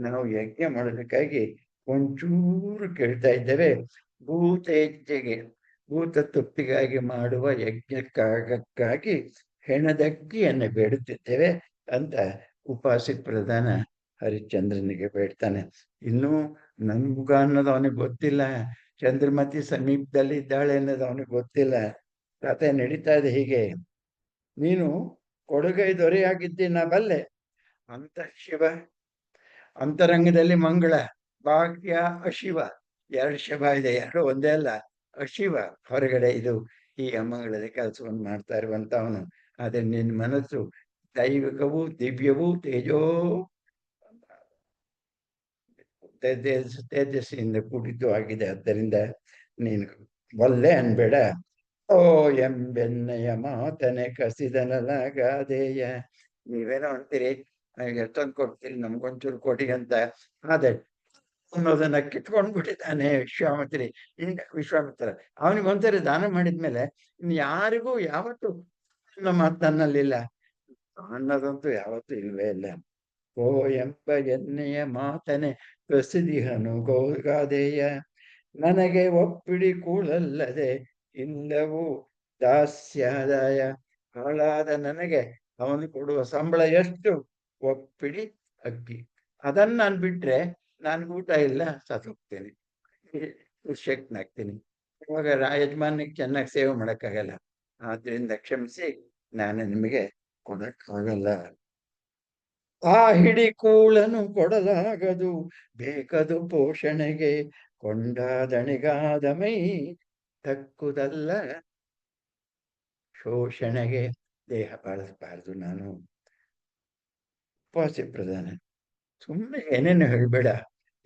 ನಾವು ಯಜ್ಞ ಮಾಡೋದಕ್ಕಾಗಿ ಒಂಚೂರು ಕೇಳ್ತಾ ಇದ್ದೇವೆ. ಭೂತ ಹೆಜ್ಜೆಗೆ ಭೂತ ತೃಪ್ತಿಗಾಗಿ ಮಾಡುವ ಯಜ್ಞಕ್ಕಾಗಿ ಹೆಣದಕ್ಕಿಯನ್ನು ಬೇಡುತ್ತಿದ್ದೇವೆ ಅಂತ ಉಪಾಸಿ ಪ್ರಧಾನ ಹರಿಶ್ಚಂದ್ರನಿಗೆ ಬೇಡ್ತಾನೆ. ಇನ್ನೂ ನನ್ಮುಗ ಅನ್ನೋದು ಅವನಿಗೆ ಗೊತ್ತಿಲ್ಲ, ಚಂದ್ರಮತಿ ಸಮೀಪದಲ್ಲಿ ಇದ್ದಾಳೆ ಅನ್ನೋದು ಅವನಿಗೆ ಗೊತ್ತಿಲ್ಲ. ಕಥೆ ನಡೀತಾ ಇದೆ ಹೀಗೆ. ನೀನು ಕೊಡುಗೈ ದೊರೆಯಾಗಿದ್ದೀನ ಬಲ್ಲೆ. ಅಂತಃ ಶಿವ ಅಂತರಂಗದಲ್ಲಿ ಮಂಗಳ, ಬಾಹ್ಯ ಅಶಿವ. ಎರಡು ಶಿವ ಇದೆ, ಎರಡು ಒಂದೇ ಅಲ್ಲ. ಅಶಿವ ಹೊರಗಡೆ ಇದು ಈ ಅಮಂಗಳದ ಕೆಲಸವನ್ನು ಮಾಡ್ತಾ ಇರುವಂತವನು. ಆದ್ರೆ ನಿನ್ನ ಮನಸ್ಸು ದೈವಿಕವೂ ದಿವ್ಯವೂ ತೇಜಸ್ಸಿನಿಂದ ಕೂಡಿದ್ದು ಆಗಿದೆ. ಆದ್ದರಿಂದ ನೀನು ಒಲ್ಲೆ ಅನ್ಬೇಡ. ಓ ಎಂಬೆನ್ನಯ ಮಾತನೆ ಕಸಿದನಲಾಗಾದೇಯ. ನೀವೇನೋ ಅಂತೀರಿ, ಎಷ್ಟೊಂದು ಕೊಡ್ತೀರಿ ನಮ್ಗೊಂಚೂರು ಕೊಡಿ ಅಂತ. ಆದ್ರೆ ಅನ್ನೋದನ್ನ ಕಿತ್ಕೊಂಡ್ಬಿಟ್ಟಿದ್ದಾನೆ ವಿಶ್ವಾಮಿತ್ರ. ಅವನಿಗೊಂದ್ಸರಿ ದಾನ ಮಾಡಿದ್ಮೇಲೆ ಇನ್ನು ಯಾರಿಗೂ ಯಾವತ್ತು ಮಾತನ್ನಲ್ಲಿಲ್ಲ ಅನ್ನೋದಂತೂ ಯಾವತ್ತೂ ಇಲ್ವೇ ಇಲ್ಲ. ಓ ಎಂಬ ಎಣ್ಣೆಯ ಮಾತನೆ ಕಸಿದಿಹನು ಗೋಗಾದೇಯ. ನನಗೆ ಒಪ್ಪಿಡಿ ಕೂಳಲ್ಲದೆ ಇಲ್ಲವೂ ದಾಸ್ಯಾದಾಯ. ಹಾಳಾದ ನನಗೆ ಅವನು ಕೊಡುವ ಸಂಬಳ ಎಷ್ಟು? ಒಪ್ಪಿಡಿ ಅಕ್ಕಿ. ಅದನ್ನ ನಾನು ಬಿಟ್ರೆ ನನ್ಗೆ ಊಟ ಇಲ್ಲ, ಸತ್ತೋಗ್ತೇನೆ, ಶಕ್ತನಾಗ್ತೀನಿ. ಇವಾಗ ಯಜಮಾನಿಗೆ ಚೆನ್ನಾಗಿ ಸೇವೆ ಮಾಡೋಕ್ಕಾಗಲ್ಲ. ಆದ್ರಿಂದ ಕ್ಷಮಿಸಿ, ನಾನು ನಿಮಗೆ ಕೊಡಕ್ಕಾಗಲ್ಲ. ಆ ಹಿಡಿ ಕೂಳನು ಕೊಡಲಾಗದು ಬೇಕದು ಪೋಷಣೆಗೆ. ಕೊಂಡಾದಣಿಗಾದ ಮೈ ತಕ್ಕುದಲ್ಲ ಶೋಷಣೆಗೆ. ದೇಹ ಬಾಳಿಸಬಾರದು ನಾನು. ಉಪವಾಸಿ ಪ್ರಧಾನ ಸುಮ್ಮನೆ ಏನೇನು ಹೇಳ್ಬೇಡ.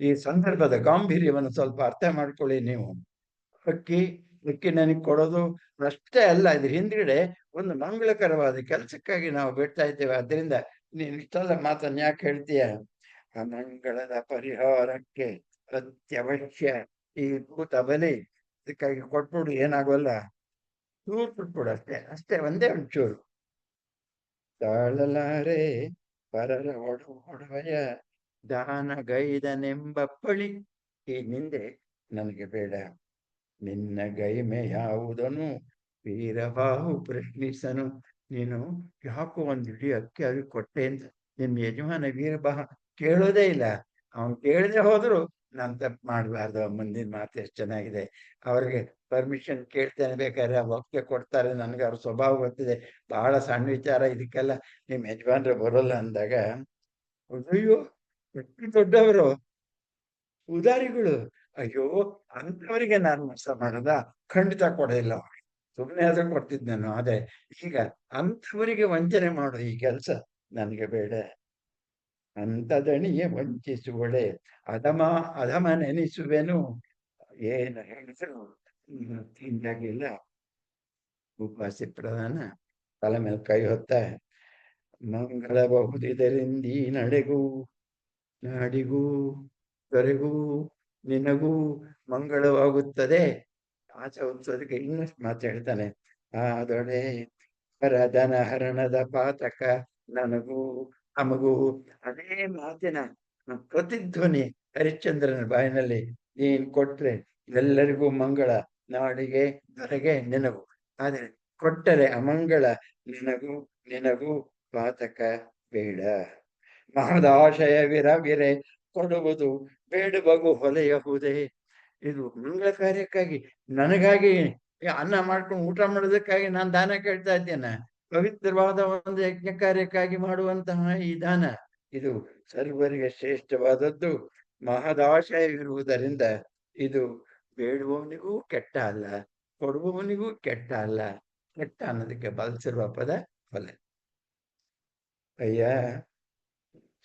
ಈ ಸಂದರ್ಭದ ಗಾಂಭೀರ್ಯವನ್ನು ಸ್ವಲ್ಪ ಅರ್ಥ ಮಾಡ್ಕೊಳ್ಳಿ ನೀವು. ಅಕ್ಕಿ ನನಗೆ ಕೊಡೋದು ಅಷ್ಟೇ ಅಲ್ಲ, ಇದ್ರ ಹಿಂದ್ಗಡೆ ಒಂದು ಮಂಗಳಕರವಾದ ಕೆಲಸಕ್ಕಾಗಿ ನಾವು ಬಿಡ್ತಾ ಇದ್ದೇವೆ. ಅದರಿಂದ ನೀನು ಇಷ್ಟೆಲ್ಲ ಮಾತನ್ನ ಯಾಕೆ ಹೇಳ್ತೀಯ? ಅಮಂಗಳದ ಪರಿಹಾರಕ್ಕೆ ಅತ್ಯವಶ್ಯ ಈ ಭೂತ ಬಲಿ. ಇದಕ್ಕಾಗಿ ಕೊಟ್ಬಿಡು, ಏನಾಗೋಲ್ಲ, ಚೂರು ಕೊಟ್ಬಿಡು, ಅಷ್ಟೇ ಅಷ್ಟೇ, ಒಂದೇ ಒಂಚೂರು. ತಾಳಲಾರೆ ಪರರ ಒಡವಯ ದಾನಗೈದನೆಂಬ ಪಳಿ. ಈ ನಿಂದೆ ನನಗೆ ಬೇಡ. ನಿನ್ನ ಗೈಮೆ ಯಾವುದನು ವೀರಬಾಹು ಪ್ರಶ್ನಿಸನು. ನೀನು ಯಾಕೋ ಒಂದು ಇಡೀ ಅಕ್ಕಿ ಅದು ಕೊಟ್ಟೆ ಅಂತ ನಿಮ್ಮ ಯಜಮಾನ ವೀರಬಾಹು ಕೇಳೋದೇ ಇಲ್ಲ. ಅವನು ಕೇಳದೆ ಹೋದ್ರು ನಾನು ತಪ್ಪು ಮಾಡಬಾರ್ದು. ಮುಂದಿನ ಮಾತು ಎಷ್ಟು ಚೆನ್ನಾಗಿದೆ. ಅವ್ರಿಗೆ ಪರ್ಮಿಷನ್ ಕೇಳ್ತೇನೆ, ಬೇಕಾದ್ರೆ ಒಪ್ಪಿಗೆ ಕೊಡ್ತಾರೆ. ನನಗೆ ಅವ್ರ ಸ್ವಭಾವ ಗೊತ್ತಿದೆ, ಬಹಳ ಸಣ್ಣ ವಿಚಾರ, ಇದಕ್ಕೆಲ್ಲ ನಿಮ್ಮ ಯಜಮಾನ್ರು ಬರೋಲ್ಲ ಅಂದಾಗ, ಅಯ್ಯೋ ಎಷ್ಟು ದೊಡ್ಡವರು, ಉದಾರಿಗಳು, ಅಯ್ಯೋ ಅಂಥವರಿಗೆ ನಾನು ಮೋಸ ಮಾಡೋದ? ಖಂಡಿತ ಕೊಡೋದಿಲ್ಲ. ಸುಮ್ಮನೆ ಆದ್ರೆ ಕೊಡ್ತಿದ್ ನಾನು. ಆದ್ರೆ ಈಗ ಅಂಥವರಿಗೆ ವಂಚನೆ ಮಾಡೋ ಈ ಕೆಲಸ ನನಗೆ ಬೇಡ. ಅಂಥದಣಿಯೇ ವಂಚಿಸುವಳೆ ಅಧಮ ನೆನೆಸುವೆನು. ಏನು ಹೇಳಿದ್ರು ತಿಂದಾಗಿಲ್ಲ. ಉಪವಾಸಿ ಪ್ರಧಾನ ತಲೆ ಮೇಲೆ ಕೈ ಹೊತ್ತ, ಮಂಗಳಬಹುದಿದರಿಂದೀ ನಡೆಗೂ ನಾಡಿಗೂ ದೊರೆಗೂ ನಿನಗೂ ಮಂಗಳವಾಗುತ್ತದೆ. ಆಚೆ ಹೊತ್ಸೋದಕ್ಕೆ ಇನ್ನಷ್ಟು ಮಾತಾಡ್ತಾನೆ. ಆದೊಡೆ ಪರಧನ ಹರಣದ ಪಾತಕ ನನಗೂ ಅಮಗೂ. ಅದೇ ಮಾತಿನ ಪ್ರತಿಧ್ವನಿ ಹರಿಶ್ಚಂದ್ರನ ಬಾಯಿನಲ್ಲಿ. ನೀನ್ ಕೊಟ್ರೆ ಎಲ್ಲರಿಗೂ ಮಂಗಳ, ನಾಡಿಗೆ ದೊರೆಗೆ ನಿನಗೂ. ಆದ್ರೆ ಕೊಟ್ಟರೆ ಅಮಂಗಳ, ನಿನಗೂ ಪಾತಕ ಬೇಡ. ಮಹದಾಶಯವಿರವಿರೆ ಕೊಡುವುದು ಬೇಡುವಗು ಹೊಲೆಯಹುದೇ. ಇದು ಮಂಗಳ ಕಾರ್ಯಕ್ಕಾಗಿ, ನನಗಾಗಿ ಅನ್ನ ಮಾಡ್ಕೊಂಡು ಊಟ ಮಾಡೋದಕ್ಕಾಗಿ ನಾನು ದಾನ ಕೇಳ್ತಾ ಇದ್ದೇನೆ. ಪವಿತ್ರವಾದ ಒಂದು ಯಜ್ಞ ಕಾರ್ಯಕ್ಕಾಗಿ ಮಾಡುವಂತಹ ಈ ದಾನ ಇದು ಸರ್ವರಿಗೆ ಶ್ರೇಷ್ಠವಾದದ್ದು. ಮಹದಾಶಯವಿರುವುದರಿಂದ ಇದು ಬೇಡುವವನಿಗೂ ಕೆಟ್ಟ ಅಲ್ಲ, ಕೊಡುವವನಿಗೂ ಕೆಟ್ಟ ಅಲ್ಲ. ಕೆಟ್ಟ ಅನ್ನೋದಕ್ಕೆ ಬಳಸಿರುವ ಪದ ಹೊಲೆ. ಅಯ್ಯ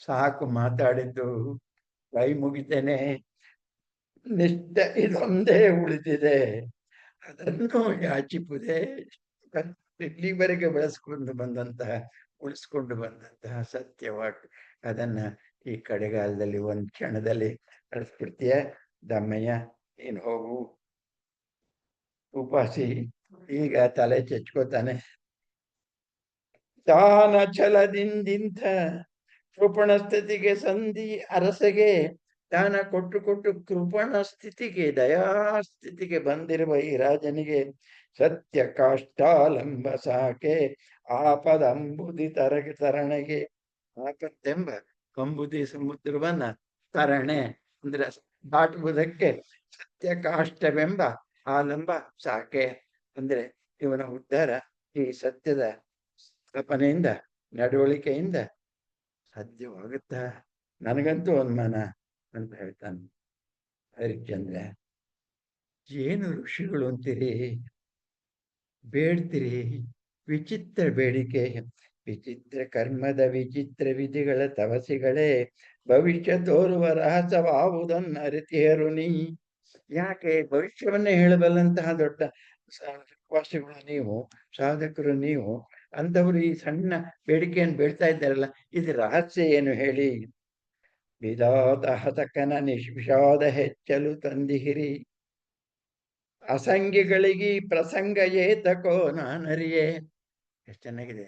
ಸಾಕು ಮಾತಾಡಿದ್ದು, ಕೈ ಮುಗಿತೇನೆ. ನಿಷ್ಠ ಇದೊಂದೇ ಉಳಿದಿದೆ, ಅದನ್ನು ಯಾಚಿಪುದೆ. ಇಲ್ಲಿವರೆಗೆ ಉಳಿಸ್ಕೊಂಡು ಬಂದಂತಹ ಸತ್ಯವಾಕ್ ಅದನ್ನ ಈ ಕಡೆಗಾಲದಲ್ಲಿ ಒಂದ್ ಕ್ಷಣದಲ್ಲಿ ಕಳಿಸ್ಬಿಡ್ತೀಯ. ದಮ್ಮಯ್ಯ, ನೀನ್ ಹೋಗು ಉಪಾಸಿ. ಈಗ ತಲೆ ಚೆಚ್ಕೋತಾನೆ. ತಾನ ಛಲದಿಂದಿಂಥ ಕೃಪಣ ಸ್ಥಿತಿಗೆ ಸಂಧಿ ಅರಸಗೆ, ದಾನ ಕೊಟ್ಟು ಕೊಟ್ಟು ಕೃಪಣ ಸ್ಥಿತಿಗೆ, ದಯಾಸ್ಥಿತಿಗೆ ಬಂದಿರುವ ಈ ರಾಜನಿಗೆ ಸತ್ಯ ಕಾಷ್ಟಾಲಂಬ ಸಾಕೆ ಆಪದಂಬುದಿ ತರಣೆಗೆ. ಆಪತ್ತೆಂಬ ಕಂಬುದಿ ಸಮುದ್ರವನ್ನ ತರಣೆ ಅಂದ್ರೆ ದಾಟುವುದಕ್ಕೆ ಸತ್ಯ ಕಾಷ್ಟವೆಂಬ ಆಲಂಬ ಸಾಕೆ ಅಂದ್ರೆ ಇವನ ಉದ್ಧಾರ ಈ ಸತ್ಯದ ಸ್ಥಾಪನೆಯಿಂದ, ನಡವಳಿಕೆಯಿಂದ ಸಾಧ್ಯವಾಗುತ್ತಾ? ನನಗಂತೂ ಅನುಮಾನ ಅಂತ ಹೇಳ್ತಾನೆ ಹರಿಶ್ಚಂದ್ರ. ಏನು ಋಷಿಗಳು ಅಂತೀರಿ, ಬೇಡ್ತೀರಿ, ವಿಚಿತ್ರ ಬೇಡಿಕೆ, ವಿಚಿತ್ರ ಕರ್ಮದ ವಿಚಿತ್ರ ವಿಧಿಗಳ ತವಸಿಗಳೇ, ಭವಿಷ್ಯ ತೋರುವ ರಹಸ್ಯವಾವುದನ್ನು ಅರಿತಿಯರು ನೀ. ಯಾಕೆ ಭವಿಷ್ಯವನ್ನೇ ಹೇಳಬಲ್ಲಂತಹ ದೊಡ್ಡ ವಾಸಿಗಳು ನೀವು, ಸಾಧಕರು ನೀವು, ಅಂಥವ್ರು ಈ ಸಣ್ಣ ಬೇಡಿಕೆಯನ್ನು ಬೇಡ್ತಾ ಇದ್ದಾರಲ್ಲ, ಇದು ರಹಸ್ಯ ಏನು ಹೇಳಿ? ವಿಧಾತ ಹತಕನ ವಿಷಾದ ಹೆಚ್ಚಲು ತಂದಿಹಿರಿ, ಅಸಂಗಿಗಳಿಗೆ ಪ್ರಸಂಗ ಏತಕೋ ನಾನರಿಯೇ. ಎಷ್ಟು ಚೆನ್ನಾಗಿದೆ.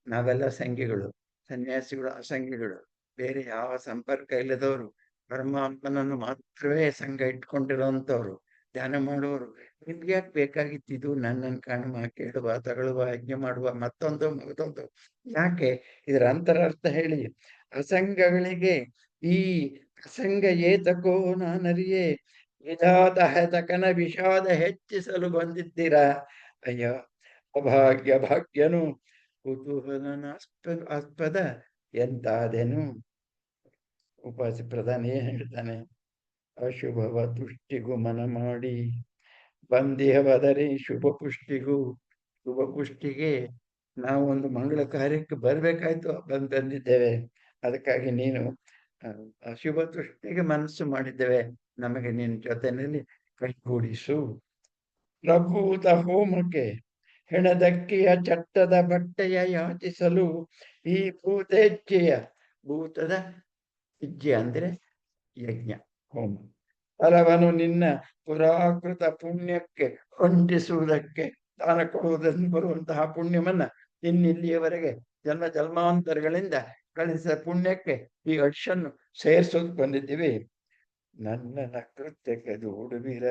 ನಾವೆಲ್ಲ ಸಂಘಿಗಳು, ಸನ್ಯಾಸಿಗಳು ಅಸಂಗಿಗಳು, ಬೇರೆ ಯಾವ ಸಂಪರ್ಕ ಇಲ್ಲದವರು, ಪರಮಾತ್ಮನನ್ನು ಮಾತ್ರವೇ ಸಂಘ ಇಟ್ಕೊಂಡಿರುವಂಥವ್ರು, ಧ್ಯಾನ ಮಾಡುವವರು. ನಿಮ್ಗೆ ಯಾಕೆ ಬೇಕಾಗಿತ್ತಿದು? ನನ್ನನ್ನು ಕಾಣುವ, ಕೇಳುವ, ತಗೊಳ್ಳುವ, ಯಜ್ಞ ಮಾಡುವ, ಮತ್ತೊಂದು ಮತ್ತೊಂದು ಯಾಕೆ? ಇದರ ಅಂತರಾರ್ಥ ಹೇಳಿ. ಅಸಂಗಗಳಿಗೆ ಈ ಪ್ರಸಂಗ ಏತಕೋ ನಾನರಿಯೇ, ವಿಧಾತ ಹತಕನ ವಿಷಾದ ಹೆಚ್ಚಿಸಲು ಬಂದಿದ್ದೀರಾ. ಅಯ್ಯೋ ಅಭಾಗ್ಯ ಭಾಗ್ಯನು ಕುತೂಹಲನಾಸ್ಪದ ಎಂತಾದೆನು. ಉಪಾಸಿ ಪ್ರಧಾನಿ ಏನ್ ಹೇಳ್ತಾನೆ? ಅಶುಭವ ತುಷ್ಟಿಗೂ ಮನ ಮಾಡಿ ಬಂದಿಹವದರೆ ಶುಭ ಪುಷ್ಟಿಗೂ. ಶುಭ ಪುಷ್ಟಿಗೆ ನಾವು ಒಂದು ಮಂಗಳ ಕಾರ್ಯಕ್ಕೆ ಬರ್ಬೇಕಾಯ್ತು, ಬಂದಿದ್ದೇವೆ. ಅದಕ್ಕಾಗಿ ನೀನು ಅಶುಭ ತುಷ್ಟಿಗೆ ಮನಸ್ಸು ಮಾಡಿದ್ದೇವೆ, ನಮಗೆ ನಿನ್ನ ಜೊತೆಯಲ್ಲಿ ಕೈಗೂಡಿಸು. ಪ್ರಭೂತ ಹೋಮಕ್ಕೆ ಹೆಣದಕ್ಕಿಯ ಚಟ್ಟದ ಬಟ್ಟೆಯ ಯಾಚಿಸಲು, ಈ ಭೂತೇಜ್ಜೆಯ, ಭೂತದ ಹೆಜ್ಜೆ ಅಂದ್ರೆ ಯಜ್ಞ ಹೋಮ, ಫಲವನ್ನು ನಿನ್ನ ಪುರಾಕೃತ ಪುಣ್ಯಕ್ಕೆ ಹೊಂದಿಸುವುದಕ್ಕೆ, ದಾನ ಕೊಡುವುದನ್ನು ಬರುವಂತಹ ಪುಣ್ಯವನ್ನ ಇನ್ನಿಲ್ಲಿಯವರೆಗೆ ಜನ್ಮ ಜನ್ಮಾಂತರಗಳಿಂದ ಗಳಿಸಿದ ಪುಣ್ಯಕ್ಕೆ ಈ ಅಕ್ಷನ್ನು ಸೇರಿಸೋದು ಬಂದಿದ್ದೀವಿ. ನನ್ನ ಕೃತ್ಯಕ್ಕೆ ದೂಡುವಿರ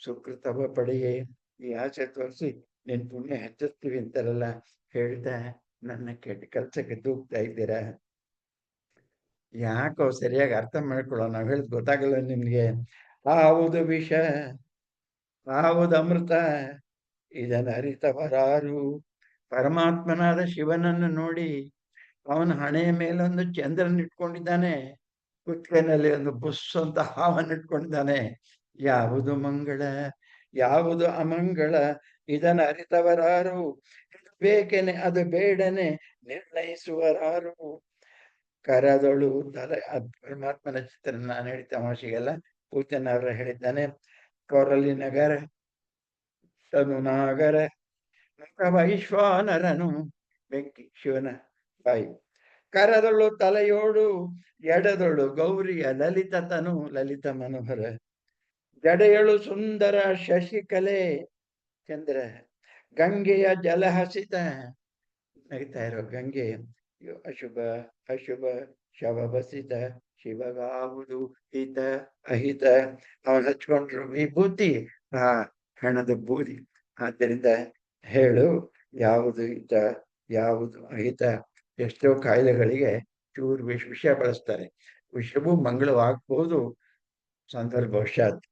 ಸುಕೃತವ ಪಡೆಯೇ. ಈ ಆಸೆ ತೋರಿಸಿ ನಿನ್ ಪುಣ್ಯ ಹೆಚ್ಚಿಸ್ತೀವಿ ಅಂತಾರಲ್ಲ ಹೇಳ್ತಾ ನನ್ನ ಕೆಟ್ಟ ಕೆಲಸಕ್ಕೆ ದೂಗ್ತಾ ಇದ್ದೀರಾ. ಯಾಕೋ ಸರಿಯಾಗಿ ಅರ್ಥ ಮಾಡ್ಕೊಳ್ಳೋ, ನಾವ್ ಹೇಳಿದ್ ಗೊತ್ತಾಗಲ್ಲ ನಿಮ್ಗೆ. ಆವುದು ವಿಷ, ಆವುದು ಅಮೃತ, ಇದನ್ನ ಅರಿತವರಾರು. ಪರಮಾತ್ಮನಾದ ಶಿವನನ್ನು ನೋಡಿ, ಅವನ ಹಣೆಯ ಮೇಲೊಂದು ಚಂದ್ರನ ಇಟ್ಕೊಂಡಿದ್ದಾನೆ, ಕುತ್ತಿಗೆನಲ್ಲಿ ಒಂದು ಬುಸ್ ಅಂತ ಹಾವನ್ನು ಇಟ್ಕೊಂಡಿದ್ದಾನೆ. ಯಾವುದು ಮಂಗಳ, ಯಾವುದು ಅಮಂಗಳ, ಇದನ್ನ ಅರಿತವರಾರು. ಇದು ಬೇಕೇನೆ, ಅದು ಬೇಡನೆ ನಿರ್ಣಯಿಸುವರಾರು. ಕರದೊಳು ತಲೆ, ಪರಮಾತ್ಮನ ಚಿತ್ರ ನಾನು ಹೇಳಿ ತಮಾಷೆಗೆಲ್ಲ ಪೂಜನವರ ಹೇಳಿದ್ದಾನೆ. ಕೊರಲಿನಗರ ತನುನಾಗರ ವೈಶ್ವಾನರನು, ಬೆಂಕಿ ಶಿವನ ಬಾಯಿ. ಕರದೊಳು ತಲೆಯೋಡು ಎಡದೊಳು ಗೌರಿಯ ಲಲಿತ ತನು, ಲಲಿತ ಮನೋಹರ. ಜಡೆಯಳು ಸುಂದರ ಶಶಿಕಲೆ, ಚಂದ್ರ. ಗಂಗೆಯ ಜಲಹಸಿತ, ನಗಿತಾ ಇರೋ ಗಂಗೆ. ಅಶುಭ ಅಶುಭ ಶವಭಸಿತ, ಶಿವಗಾವುದು ಹಿತ ಅಹಿತ. ಅವನು ಹಚ್ಕೊಂಡ್ರು ವಿಭೂತಿ, ಆ ಹಣದ ಬೂದಿ. ಆದ್ದರಿಂದ ಹೇಳು, ಯಾವುದು ಹಿತ ಯಾವುದು ಅಹಿತ. ಎಷ್ಟೋ ಕಾಯಿಲೆಗಳಿಗೆ ಚೂರು ವಿಷ ಬಳಸ್ತಾರೆ, ವಿಷವೂ ಮಂಗಳವಾಗಬಹುದು ಸಂದರ್ಭವಶಾತ್.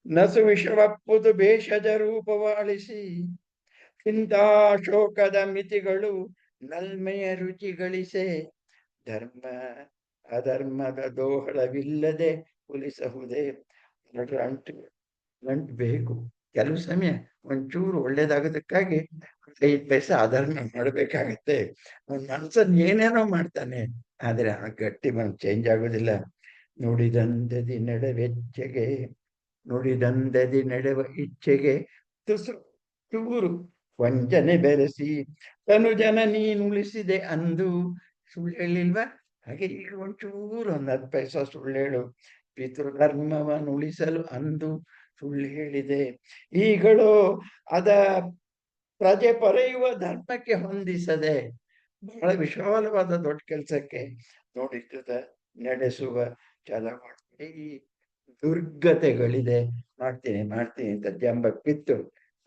ನಸು ವಿಷವಪ್ಪುದು ಭೇಷಜ ರೂಪವಾಳಿಸಿ, ಇಂಥ ಶೋಕದ ಮಿತಿಗಳು ನಲ್ಮೆಯ ರುಚಿಗಳಿಸೆ. ಧರ್ಮ ಅಧರ್ಮದ ದೋಹಳವಿಲ್ಲದೆ ಉಲಿಸಹುದೇ. ಅಂಟು ಬೇಕು. ಕೆಲವು ಸಮಯ ಒಂಚೂರು ಒಳ್ಳೇದಾಗೋದಕ್ಕಾಗಿ 5 ಪೈಸೆ ಅಧರ್ಮ ಮಾಡಬೇಕಾಗತ್ತೆ. ಅವನ ಮನಸ್ಸನ್ನು ಏನೇನೋ ಮಾಡ್ತಾನೆ, ಆದ್ರೆ ಆ ಗಟ್ಟಿ ಮನಸ್ಸು ಚೇಂಜ್ ಆಗೋದಿಲ್ಲ. ನುಡಿದಂದದಿ ನಡೆವೆಚ್ಚೆಗೆ ನುಡಿದಂದದಿ ನಡೆವ ಇಚ್ಛೆಗೆ ತುಸು ಚೂರು ವಂಚನೆ ಬೆರೆಸಿ ತನು ಜನ ನೀನುಳಿಸಿದೆ ಅಂದು. ಸುಳ್ಳು ಹೇಳಿಲ್ವಾ? ಹಾಗೆ ಈಗ ಒಂಚೂರು ಒಂದು 10 ಪೈಸಾ ಸುಳ್ಳು ಹೇಳು. ಪಿತೃಧರ್ಮವನ್ನು ಉಳಿಸಲು ಅಂದು ಸುಳ್ಳು ಹೇಳಿದೆ. ಈಗಳು ಅದ ಪ್ರಜೆ ಪೊರೆಯುವ ಧರ್ಮಕ್ಕೆ ಹೊಂದಿಸದೆ ಬಹಳ ವಿಶಾಲವಾದ ದೊಡ್ಡ ಕೆಲಸಕ್ಕೆ ನೋಡಿದ್ದ ನಡೆಸುವ ಚಲವಾಡಿ ದುರ್ಗತೆಗಳಿದೆ. ಮಾಡ್ತೀನಿ ಮಾಡ್ತೀನಿ ಅಂತ ಜಂಬಕ್ ಬಿತ್ತು,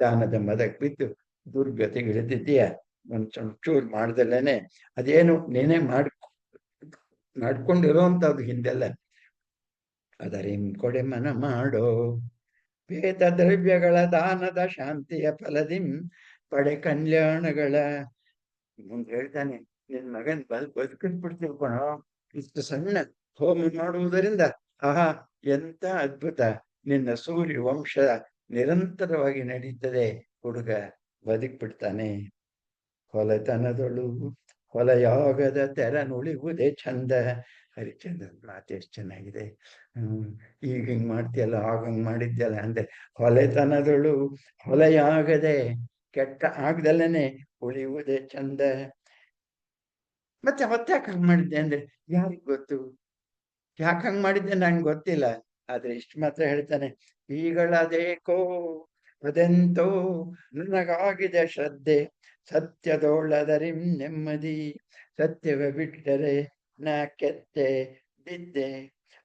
ದಾನದ ಮದಕ್ ಬಿತ್ತು ದುರ್ಗತೆಗಳಿದ್ದೀಯ. ಒಂಚೂರು ಮಾಡ್ದಲೇನೆ ಅದೇನು ನೀನೇ ಮಾಡ್ಕೊಂಡಿರೋಂಥದ್ದು ಹಿಂದೆಲ್ಲ. ಅದರಿಂ ಕೊಡೆ ಮನ ಮಾಡೋ ವೇದ ದ್ರವ್ಯಗಳ ದಾನದ ಶಾಂತಿಯ ಫಲದಿಂ ಪಡೆ ಕಲ್ಯಾಣಗಳ. ಮುಂದೆ ಹೇಳ್ತಾನೆ, ನಿನ್ ಮಗನ್ ಬದುಕಿಸ್ಬಿಡ್ತೀವಿ ಕಣೋ, ಇಷ್ಟು ಸಣ್ಣ ಹೋಮ ಮಾಡುವುದರಿಂದ. ಆಹಾ, ಎಂತ ಅದ್ಭುತ! ನಿನ್ನ ಸೂರ್ಯ ವಂಶ ನಿರಂತರವಾಗಿ ನಡೀತದೆ. ಹುಡುಗ ಬದುಕ್ಬಿಡ್ತಾನೆ. ಹೊಲತನದೊಳು ಹೊಲಯಾಗದ ತೆರನುಳಿವುದೇ ಚಂದ. ಹರಿಶ್ಚಂದ್ರ ಮಾತು ಎಷ್ಟು ಚೆನ್ನಾಗಿದೆ. ಈಗ ಹಿಂಗ್ ಮಾಡ್ತೀಯಲ್ಲ, ಆಗಂಗ್ ಮಾಡಿದ್ಯಲ್ಲ ಅಂದ್ರೆ, ಹೊಲೆತನದೊಳು ಹೊಲೆಯಾಗದೆ ಕೆಟ್ಟ ಆಗ್ದಲ್ಲನೆ ಉಳಿಯುವುದೇ ಚಂದ. ಮತ್ತೆ ಯಾಕೆ ಹಂಗ್ ಮಾಡಿದ್ದೆ ಅಂದ್ರೆ ಯಾರಿಗ್ ಗೊತ್ತು? ಯಾಕೆ ಹಂಗ್ ಮಾಡಿದ್ದೆ ನಂಗೆ ಗೊತ್ತಿಲ್ಲ. ಆದ್ರೆ ಇಷ್ಟು ಮಾತ್ರ ಹೇಳ್ತಾನೆ, ಈಗಳದೇಕೋ ಅದೆಂತೋ ನನಗಾಗಿದೆ ಶ್ರದ್ಧೆ, ಸತ್ಯದೋಳದರಿಂ ನೆಮ್ಮದಿ. ಸತ್ಯವೇ ಬಿಟ್ಟರೆ ನಾ ಕೆತ್ತೆ ಬಿದ್ದೆ,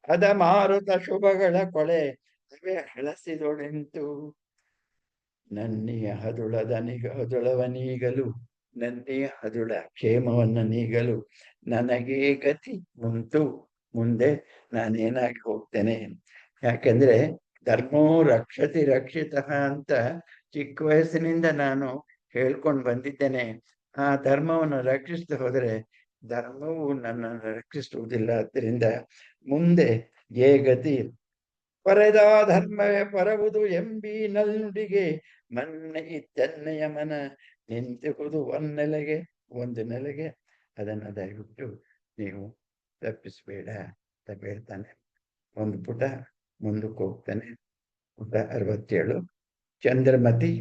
ಅದ ಮಾರುತ ಶುಭಗಳ ಕೊಳೆ ಅವೇ ಹಳಸಿದೊಳೆಂತು. ನನ್ನಿಯ ಹದುಳವನೀಗಲು ನನ್ನಿಯ ಹದುಳ ಕ್ಷೇಮವನ್ನ ನೀಗಲು ನನಗೇ ಗತಿ ಉಂಟು. ಮುಂದೆ ನಾನೇನಾಗಿ ಹೋಗ್ತೇನೆ. ಯಾಕೆಂದ್ರೆ ಧರ್ಮೋ ರಕ್ಷತಿ ರಕ್ಷಿತ ಅಂತ ಚಿಕ್ಕ ವಯಸ್ಸಿನಿಂದ ನಾನು ಹೇಳ್ಕೊಂಡು ಬಂದಿದ್ದೇನೆ. ಆ ಧರ್ಮವನ್ನು ರಕ್ಷಿಸದೆ ಹೋದರೆ ಧರ್ಮವು ನನ್ನನ್ನು ರಕ್ಷಿಸುವುದಿಲ್ಲ. ಆದ್ದರಿಂದ ಮುಂದೆ ಏ ಗತಿ ಪರೆದ ಧರ್ಮವೇ ಪರವುದು ಎಂಬಿ ನಲ್ನುಡಿಗೆ ಮನ್ನೆ ಇತ್ತೆನ್ನೆಯ ಮನ ನಿಂತುವುದು ಒಂದು ನೆಲೆಗೆ. ಅದನ್ನು ದಯವಿಟ್ಟು ನೀವು ತಪ್ಪಿಸ್ಬೇಡ ಅಂತ ಹೇಳ್ತಾನೆ. ಒಂದು ಪುಟ ಮುಂದಕ್ಕೆ ಹೋಗ್ತಾನೆ. ಪುಟ 67. ಚಂದ್ರಮತಿ.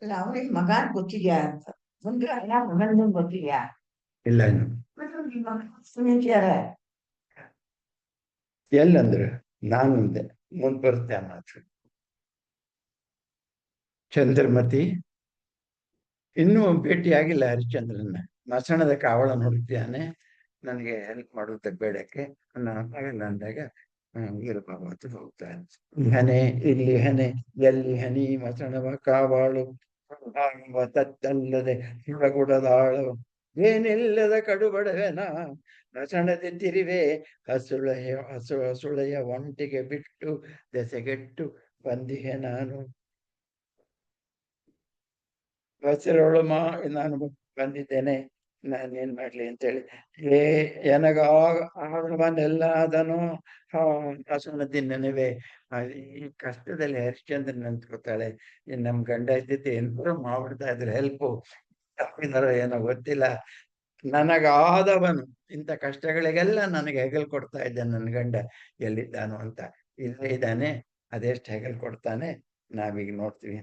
ಇಲ್ಲ, ಅವನಿಗೆ ಮಗ ಗೊತ್ತಿದ್ಯಾ ಅಂತ ಮುಂದೆ ಮಗನ ಗೊತ್ತಿದ್ಯಾ? ಇಲ್ಲ, ಎಲ್ಲಂದ್ರೆ ನಾನು ಮುಂದೆ ಬರುತ್ತೆ ಆ ಮಾತು. ಚಂದ್ರಮತಿ ಇನ್ನೂ ಭೇಟಿ ಆಗಿಲ್ಲ ಹರಿಶ್ಚಂದ್ರನ್ನ. ಮಸಣದ ಕಾವಳ ನೋಡ್ತಿದ್ದಾನೆ. ನನಗೆ ಹೆಲ್ಪ್ ಮಾಡುವುದಕ್ಕೆ ಬೇಡಕ್ಕೆ ಆಗಲ್ಲ ಅಂದಾಗ ಇರಬಾರ್ದು ಹೋಗ್ತಾನೆ. ಹನೆ ಇಲ್ಲಿ ಹನೆ ಎಲ್ಲಿ ಹನಿ ಮಸಣವ ಕಾವಾಳು ತತ್ತಲ್ಲದೆ ಸುಳಗುಡದಾಳು ಏನಿಲ್ಲದ ಕಡುಬಡವೆನ ಮಸಣದೆ ತಿರಿವೆ ಹಸುಳೆಯ ಒಂಟಿಗೆ ಬಿಟ್ಟು ದೆಸೆಗೆಟ್ಟು ಬಂದಿಹೆ ನಾನು. ಹಸಿರೊಳು ನಾನು ಬಂದಿದ್ದೇನೆ, ನಾನೇನ್ ಮಾಡ್ಲಿ ಅಂತೇಳಿ. ಎನಗವನ್ನೆಲ್ಲ ಅದನ್ನು ಹಸುನದಿ ನೆನವೆ. ಈ ಕಷ್ಟದಲ್ಲಿ ಹರಿಶ್ಚಂದ್ರನ್ ಅಂತ್ಕೋತಾಳೆ. ನಮ್ ಗಂಡ ಇದ್ದಿದ್ದು ಏನಾದ್ರು ಮಾಡ್ಬಿಡ್ತಾ ಇದ್ರೆ ಹೆಲ್ಪು, ತಪ್ಪಿದಾರೋ ಏನೋ ಗೊತ್ತಿಲ್ಲ. ನನಗಾದವನು ಇಂಥ ಕಷ್ಟಗಳಿಗೆಲ್ಲ ನನಗೆ ಹೆಗಲ್ ಕೊಡ್ತಾ ಇದ್ದ ನನ್ನ ಗಂಡ ಎಲ್ಲಿದ್ದಾನು ಅಂತ. ಇಲ್ಲೇ ಇದ್ದಾನೆ, ಅದೆಷ್ಟು ಹೆಗಲ್ ಕೊಡ್ತಾನೆ ನಾವೀಗ ನೋಡ್ತೀವಿ.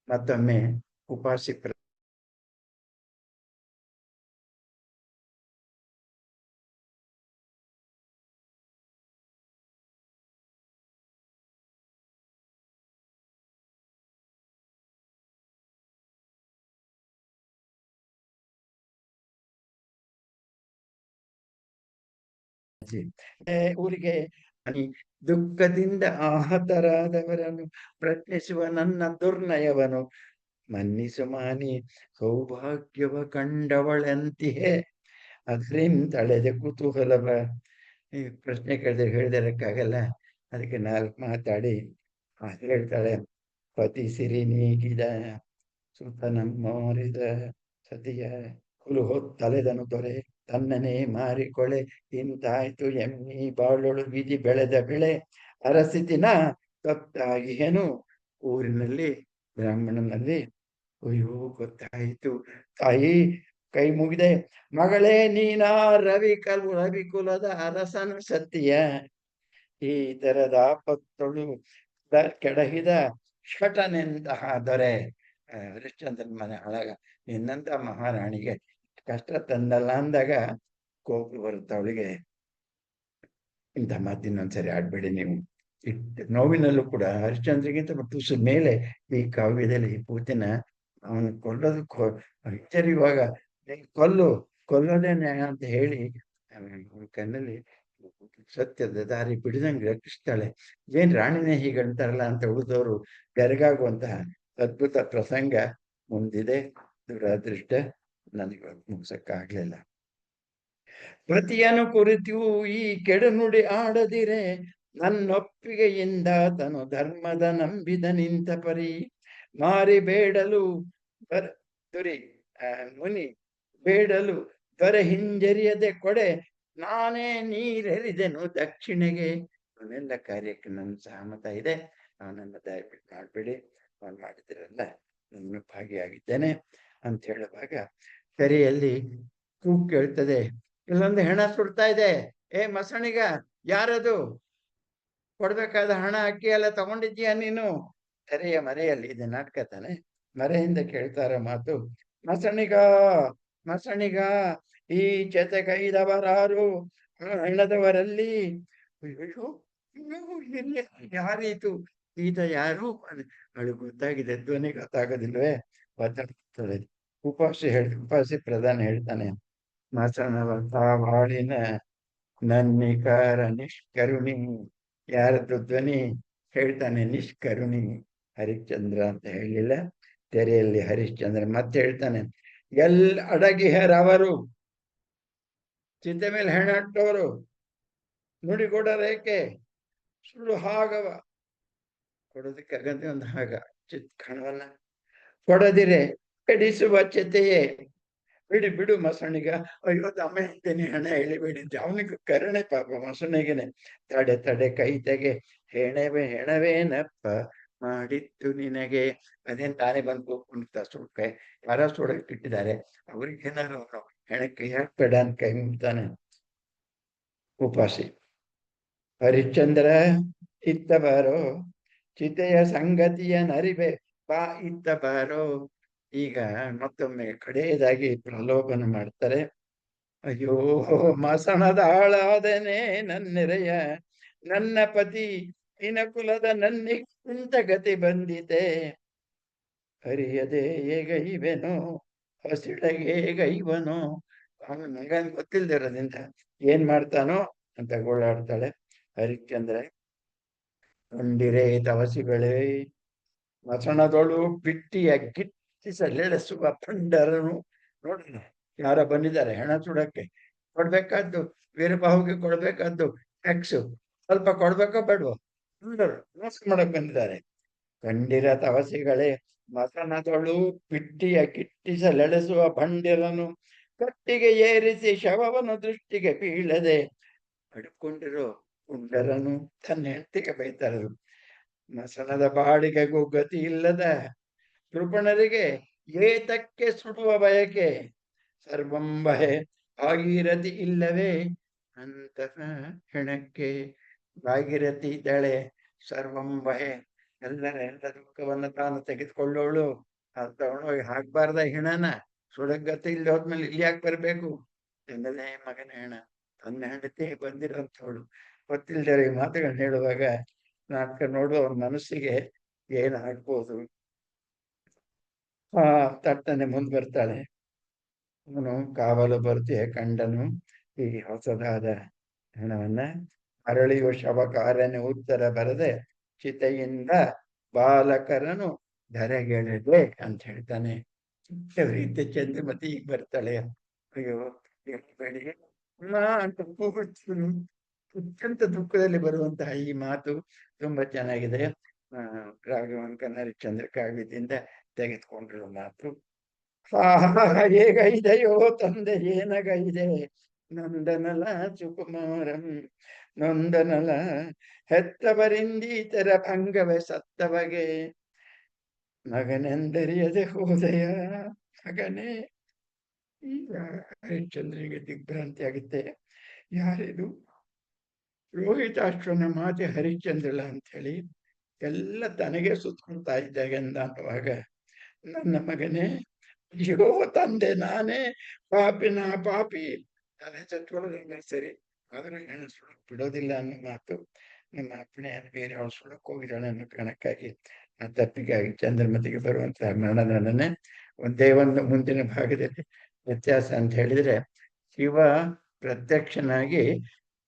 ಮತ್ತೊಮ್ಮೆ ಉಪಾಸಿ ಊರಿಗೆ ದುಃಖದಿಂದ ಆಹತರಾದವರನ್ನು ಪ್ರಶ್ನಿಸುವ ನನ್ನ ದುರ್ನಯವನು ಮನ್ನಿಸು ಮಾನಿ ಸೌಭಾಗ್ಯವ ಕಂಡವಳಂತಿಹೆ. ಅದ್ರಿಂದ ತಳೆದ ಕುತೂಹಲವ. ಈ ಪ್ರಶ್ನೆ ಕೇಳಿದ್ರೆ ಹೇಳಿದರಕ್ಕಾಗಲ್ಲ, ಅದಕ್ಕೆ 4 ಮಾತಾಡಿ ಹೇಳ್ತಾಳೆ. ಪತಿ ಸಿರಿ ನೀಗಿದ ಸುತನಮ್ಮೋರಿದ ಸತಿಯ ಹುಲು ಹೊತ್ತಲೆದನು ದೊರೆ ತನ್ನನೇ ಮಾರಿಕೊಳೆ ಇಂತಾಯ್ತು ಎಮ್ಮಿ ಬಾಳೊಳು ವಿಧಿ ಬೆಳೆದ ಬೆಳೆ ಅರಸಿತಿನ ತತ್ತಾಗಿಹೆನು. ಊರಿನಲ್ಲಿ ಬ್ರಾಹ್ಮಣನಲ್ಲಿ ಅಯ್ಯೋ ಗೊತ್ತಾಯಿತು ತಾಯಿ, ಕೈ ಮುಗಿದೆ ಮಗಳೇ ನೀನಾ ರವಿಕುಲದ ಅರಸನ ಸತಿಯ ಈ ತರದ ಆಪತ್ತೊಳು ಕೆಡಹಿದ ಶಟನೆಂತಹ ದೊರೆ. ಹರಿಶ್ಚಂದ್ರನ ಮನೆ ಒಳಗ ನಿನ್ನಂತ ಮಹಾರಾಣಿಗೆ ಕಷ್ಟ ತಂದಲ್ಲ ಅಂದಾಗ ಕೋಪ ಬರುತ್ತೆ ಅವಳಿಗೆ. ಇಂಥ ಮಾತಿನೊಂದ್ಸರಿ ಆಡ್ಬೇಡಿ ನೀವು. ನೋವಿನಲ್ಲೂ ಕೂಡ ಹರಿಶ್ಚಂದ್ರಿಗಿಂತ ತುಸು ಮೇಲೆ ಈ ಕಾವ್ಯದಲ್ಲಿ ಪೂತಿನ ಅವನು ಕೊಲ್ಲೋದಕ್ಕೆ ಹಿಂಜರಿಯುವಾಗ ಕೊಲ್ಲೋದೇ ನ್ಯಾಯ ಅಂತ ಹೇಳಿ ಕಣ್ಣಲ್ಲಿ ಸತ್ಯದ ದಾರಿ ಬಿಡದಂಗೆ ರಕ್ಷಿಸ್ತಾಳೆ. ಏನ್ ರಾಣಿನೇ ಹೀಗಂತಾರಲ್ಲ ಅಂತ ಉಳಿದವರು ಬೆರಗಾಗುವಂತಹ ಅದ್ಭುತ ಪ್ರಸಂಗ ಮುಂದಿದೆ. ದುರಾದೃಷ್ಟ ನನಗೆ ಮುಗಿಸಕ್ಕಾಗ್ಲಿಲ್ಲ. ಪತಿಯನ್ನು ಕುರಿತು ಈ ಕೆಡುನುಡಿ ಆಡದಿರೆ ನನ್ನೊಪ್ಪಿಗೆಯಿಂದ ತನು ಧರ್ಮದ ನಂಬಿದ ನಿಂತ ಪರಿ ಮಾರಿ ಬೇಡಲು ಮುನಿ ಬೇಡಲು ದೊರೆ ಹಿಂಜರಿಯದೆ ಕೊಡೆ ನಾನೇ ನೀರೆರಿದೆನು ದಕ್ಷಿಣೆಗೆ. ಅವನೆಲ್ಲ ಕಾರ್ಯಕ್ಕೆ ನನ್ನ ಸಹಮತ ಇದೆ. ಅವನನ್ನ ದಯವಿಟ್ಟು ಮಾಡ್ಬೇಡಿ, ಅವನು ಮಾಡಿದಿರಲ್ಲ ನಾನು ಭಾಗಿಯಾಗಿದ್ದೇನೆ ಅಂತ ಹೇಳುವಾಗ ಕೆರೆಯಲ್ಲಿ ಕೂಗು ಕೇಳ್ತದೆ. ಇಲ್ಲೊಂದು ಹೆಣ ಸುಡ್ತಾ ಇದೆ. ಏ ಮಸಣಿಗ, ಯಾರದು? ಕೊಡ್ಬೇಕಾದ ಹಣ ಅಕ್ಕಿ ಎಲ್ಲ ತಗೊಂಡಿದ್ಯಾ ನೀನು? ತೆರೆಯ ಮರೆಯಲ್ಲಿ, ಇದು ನಾಟಕ ತಾನೆ, ಮರೆಯಿಂದ ಕೇಳ್ತಾರ ಮಾತು. ಮಸಣಿಗ ಈ ಚೆತೆಗೈದವರಾರು ಹೆಣದವರಲ್ಲಿ? ಅಯ್ಯೋ ಯಾರೀತು? ಈತ ಯಾರು? ಅವಳು ಗೊತ್ತಾಗಿದೆ, ಧ್ವನಿ ಗೊತ್ತಾಗೋದಿಲ್ವೇ? ಮಾತಾಡ್ತಾಳೆ. ಉಪಾಸಿ ಪ್ರಧಾನ ಹೇಳ್ತಾನೆ, ಮಸಣವಂತ ಬಾಳಿನ ನನ್ನಿಕಾರ ನಿಷ್ಕರುಣಿ. ಯಾರದ್ದು ಧ್ವನಿ? ಹೇಳ್ತಾನೆ ನಿಷ್ಕರುಣಿ, ಹರಿಶ್ಚಂದ್ರ ಅಂತ ಹೇಳಿಲ್ಲ. ತೆರೆಯಲ್ಲಿ ಹರಿಶ್ಚಂದ್ರ ಮತ್ತೆ ಹೇಳ್ತಾನೆ, ಅಡಗಿಹರವರು ಚಿಂತೆ ಮೇಲೆ ಹೆಣ್ಣಟ್ಟವರು ನುಡಿಗೊಡರೇಕೆ ಸುಳ್ಳು ಹಾಗವ. ಕೊಡೋದಕ್ಕಾಗದೆ ಒಂದು ಹಾಗ ಹಣವನ್ನ ಕೊಡದಿರೆ ಕೆಡಿಸುವ ಚಿತೆಯೇ. ಬಿಡು ಮಸಣಿಗ. ಅಯ್ಯೋ ದಮ ಇದ್ದೇನೆ, ಹಣ ಎಳಿಬೇಡಿದ್ದೆ. ಅವನಿಗೆ ಕರುಣೆ ಪಾಪ ಮಸಣಿಗೆನೆ. ತಡೆ ಕೈ ತೆಗೆ, ಹೆಣವೇನಪ್ಪ ಮಾಡಿತ್ತು ನಿನಗೆ. ಅದೇನ್ ತಾನೇ ಬಂದು ಕೂತ್ಕೊಂಡ ಸುಡ್ಕೆ ಯಾರ ಸುಡಕ್ ಇಟ್ಟಿದ್ದಾರೆ, ಅವ್ರಿಗೇನಾರು ಅವನು ಹೆಣಕ್ಕೆ ಹಾಕ್ಬೇಡ ಅಂತ ಕೈ ಮುಗ್ತಾನೆ ಉಪಾಸಿ. ಹರಿಶ್ಚಂದ್ರ ಇತ್ತ ಬಾರೋ, ಚಿತೆಯ ಸಂಗತಿಯ ನರಿಬೆ ಬಾ ಇತ್ತ ಬಾರೋ. ಈಗ ಮತ್ತೊಮ್ಮೆ ಕಡೆಯದಾಗಿ ಪ್ರಲೋಭನ ಮಾಡ್ತಾರೆ. ಅಯ್ಯೋ ಮಸಣದ ಆಳಾದನೆ ನನ್ನೆರೆಯ, ನನ್ನ ಪತಿ ಇನಕುಲದ ನನ್ನಿಂತ ಗತಿ ಬಂದಿದೆ. ಅರಿಯದೆ ಹೇಗೈವೆನೋ ಹಸಿಳಗೆ ಹೇಗೈವನೋ. ಅವನು ನಂಗನ್ ಗೊತ್ತಿಲ್ದಿರೋದ್ರಿಂದ ಏನ್ ಮಾಡ್ತಾನೋ ಅಂತ ಗೋಳಾಡ್ತಾಳೆ. ಹರಿಶ್ಚಂದ್ರ ಕಂಡಿರೆ ತವಸಿಗಳೇ, ಮಸಣದೊಳು ಪಿಟ್ಟಿಯ ಗಿಟ್ಟಿಸಲೆಳೆಸುವ ಪಂಡರನು. ನೋಡ್ರಿ, ಯಾರ ಬಂದಿದ್ದಾರೆ ಹೆಣ ಸುಡಕ್ಕೆ, ಕೊಡ್ಬೇಕಾದ್ದು ವೀರಬಾಹುಗೆ ಕೊಡ್ಬೇಕಾದ್ದು ಟ್ಯಾಕ್ಸ್ ಸ್ವಲ್ಪ ಕೊಡ್ಬೇಕೋ ಬೇಡವೋ, ಮೋಸ ಮಾಡಕ್ ಬಂದಿದ್ದಾರೆ. ಕಂಡಿರ ತವಸಿಗಳೇ, ಮಸಣದೊಳು ಪಿಟ್ಟಿಯ ಗಿಟ್ಟಿಸಲೆಳೆಸುವ ಬಂಡಿರನು ಕಟ್ಟಿಗೆ ಏರಿಸಿ ಶವವನ್ನು ದೃಷ್ಟಿಗೆ ಬೀಳದೆ ಅಡ್ಕೊಂಡಿರೋ ಪುಂಡರನು ತನ್ನ ಹೆಂಡತಿಗೆ ಬೈತಾರರು. ಮಸಣದ ಬಾಡಿಗೆಗೂ ಗತಿ ಇಲ್ಲದ ಕೃಪಣರಿಗೆ ಏತಕ್ಕೆ ಸುಡುವ ಬಯಕೆ, ಸರ್ವಂಬಹೆ ಭಾಗೀರಥಿ ಇಲ್ಲವೇ ಅಂತಹ ಹೆಣಕ್ಕೆ. ಭಾಗೀರಥಿ ಇದ್ದಾಳೆ, ಸರ್ವಂಬಹೆ ಎಲ್ಲ ದುಃಖವನ್ನು ತಾನು ತೆಗೆದುಕೊಳ್ಳೋಳು. ಅದು ತಗೊಂಡೋಗಿ ಹಾಕ್ಬಾರ್ದ ಹೆಣನ? ಸುಡಗತಿ ಇಲ್ಲದೆ ಹೋದ್ಮೇಲೆ ಇಲ್ಲಿ ಯಾಕೆ ಬರ್ಬೇಕು? ಎಂದಲೇ ಮಗನ ಹೆಣ, ತನ್ನ ಹೆಂಡತಿ ಬಂದಿರೋಂಥವಳು. ಗೊತ್ತಿಲ್ದೇ ಈ ಮಾತುಗಳನ್ನ ಹೇಳುವಾಗ ನಾಟಕ ನೋಡುವ ಮನಸ್ಸಿಗೆ ಏನು ಆಗ್ಬೋದು. ತಟ್ಟನೆ ಮುಂದೆ ಬರ್ತಾಳೆ. ಅವನು ಕಾವಲು ಬರ್ತೀಯ ಕಂಡನು ಈ ಹೊಸದಾದ ಹೆಣವನ್ನ. ಅರಳಿಯುವ ಶವಕಾರನೆ ಉತ್ತರ ಬರದೆ ಚಿತೆಯಿಂದ ಬಾಲಕರನು ಧರೆಗೆಳೆದೆ ಅಂತ ಹೇಳ್ತಾನೆ. ರೀತಿ ಚಂದ್ರಮತಿ ಈಗ ಬರ್ತಾಳೆ. ಅಯ್ಯೋ ಬೇಡಿ ಅಂತ ಕೂಗುತ್ತೀನಿ. ಅತ್ಯಂತ ದುಃಖದಲ್ಲಿ ಬರುವಂತಹ ಈ ಮಾತು ತುಂಬಾ ಚೆನ್ನಾಗಿದೆ. ರಾಘವನ್ ಹರಿಶ್ಚಂದ್ರ ಕಾವ್ಯದಿಂದ ತೆಗೆದುಕೊಂಡಿರೋ ಮಾತು. ಹೇಗೈದೆಯೋ ತಂದೆ ಏನಗೈದೆ, ನೊಂದನಲ ಸುಕುಮಾರಂ ನೊಂದನಲ ಹೆತ್ತವರಿಂದೀತರ ಭಂಗವೇ ಸತ್ತವಗೆ. ಮಗನೆಂದರಿಯದೆ ಹೋದೆಯ ಮಗನೇ, ಈಗ ಹರಿಶ್ಚಂದ್ರನಿಗೆ ದಿಗ್ಭ್ರಾಂತಿ ಆಗುತ್ತೆ. ಯಾರಿದು ರೋಹಿತಾಶ್ವನ ಮಾತೆ ಹರಿಶ್ಚಂದ್ರಳ ಅಂತ ಹೇಳಿ ಎಲ್ಲ ತನಗೆ ಸುತ್ತಕೊಳ್ತಾ ಇದ್ದಾಗ ಅನ್ನುವಾಗ, ನನ್ನ ಮಗನೇ, ಅಯ್ಯೋ ತಂದೆ ನಾನೇ ಪಾಪಿನ ಪಾಪಿ, ತಲೆ ಚಚ್ಕೊಳ್ಳೋದಂಗ ಸರಿ, ಆದ್ರೆ ಹೆಣ್ಣು ಸುಳಕ್ ಬಿಡೋದಿಲ್ಲ ಅನ್ನೋ ಮಾತು ನಮ್ಮ ಅಪ್ಪಣೆಯನ್ನು ಬೇರೆ ಅವಳು ಸುಳಕ್ ಹೋಗಿದ್ದಾಳೆ ಅನ್ನೋ ಕಾರಣಕ್ಕಾಗಿ ಆ ತಪ್ಪಿಗಾಗಿ ಚಂದ್ರಮತಿಗೆ ಬರುವಂತಹ ಮರಣದಂಡನೆ ಒಂದೇ ಒಂದು ಮುಂದಿನ ಭಾಗದಲ್ಲಿ ವ್ಯತ್ಯಾಸ ಅಂತ ಹೇಳಿದ್ರೆ, ಶಿವ ಪ್ರತ್ಯಕ್ಷನಾಗಿ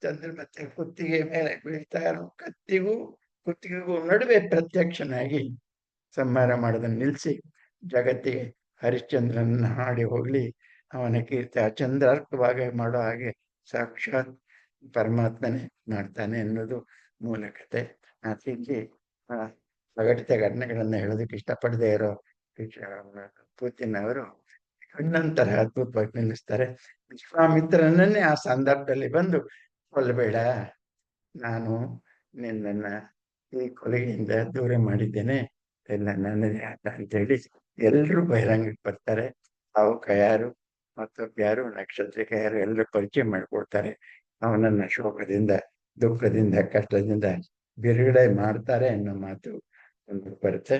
ಚಂದ್ರಮತಿ ಕುತ್ತಿಗೆ ಮೇಲೆ ಬೀಳ್ತಾ ಇರೋ ಕುತ್ತಿಗೆಗೂ ನಡುವೆ ಪ್ರತ್ಯಕ್ಷನಾಗಿ ಸಂಹಾರ ಮಾಡೋದನ್ನು ನಿಲ್ಲಿಸಿ ಜಗತ್ತಿಗೆ ಹರಿಶ್ಚಂದ್ರನ ಹಾಡಿ ಹೋಗ್ಲಿ, ಅವನ ಕೀರ್ತಿ ಅಚಂದ್ರಾರ್ಕವಾಗಿ ಮಾಡೋ ಹಾಗೆ ಸಾಕ್ಷಾತ್ ಪರಮಾತ್ಮನೇ ಮಾಡ್ತಾನೆ ಅನ್ನೋದು ಮೂಲ ಕಥೆ. ಇಲ್ಲಿ ಅಘಟಿತ ಘಟನೆಗಳನ್ನ ಹೇಳೋದಕ್ಕೆ ಇಷ್ಟಪಡದೇ ಇರೋ ಪೂತಿನ್ ಅವರು ಕಣ್ಣಂತರ ಅದ್ಭುತವಾಗಿ ನಿಲ್ಲಿಸ್ತಾರೆ. ವಿಶ್ವಾಮಿತ್ರನನ್ನೇ ಆ ಸಂದರ್ಭದಲ್ಲಿ ಬಂದು, ಕೊಲ್ಲಬೇಡ, ನಾನು ನಿನ್ನನ್ನ ಈ ಕೊಲೆಯಿಂದ ದೂರ ಮಾಡಿದ್ದೇನೆ, ಎಲ್ಲ ನನ್ನದೇ ಆಟ ಅಂತ ಹೇಳಿ ಎಲ್ಲರೂ ಬಹಿರಂಗಕ್ಕೆ ಬರ್ತಾರೆ. ಅವುಕ ಯಾರು ಮತ್ತೊಬ್ಬ್ಯಾರು ನಕ್ಷತ್ರಿಕ ಯಾರು ಎಲ್ಲರೂ ಪರಿಚಯ ಮಾಡಿಕೊಡ್ತಾರೆ. ಅವನನ್ನ ಶೋಕದಿಂದ, ದುಃಖದಿಂದ, ಕಷ್ಟದಿಂದ ಬಿಡುಗಡೆ ಮಾಡ್ತಾರೆ ಅನ್ನೋ ಮಾತು ಒಂದು ಬರುತ್ತೆ.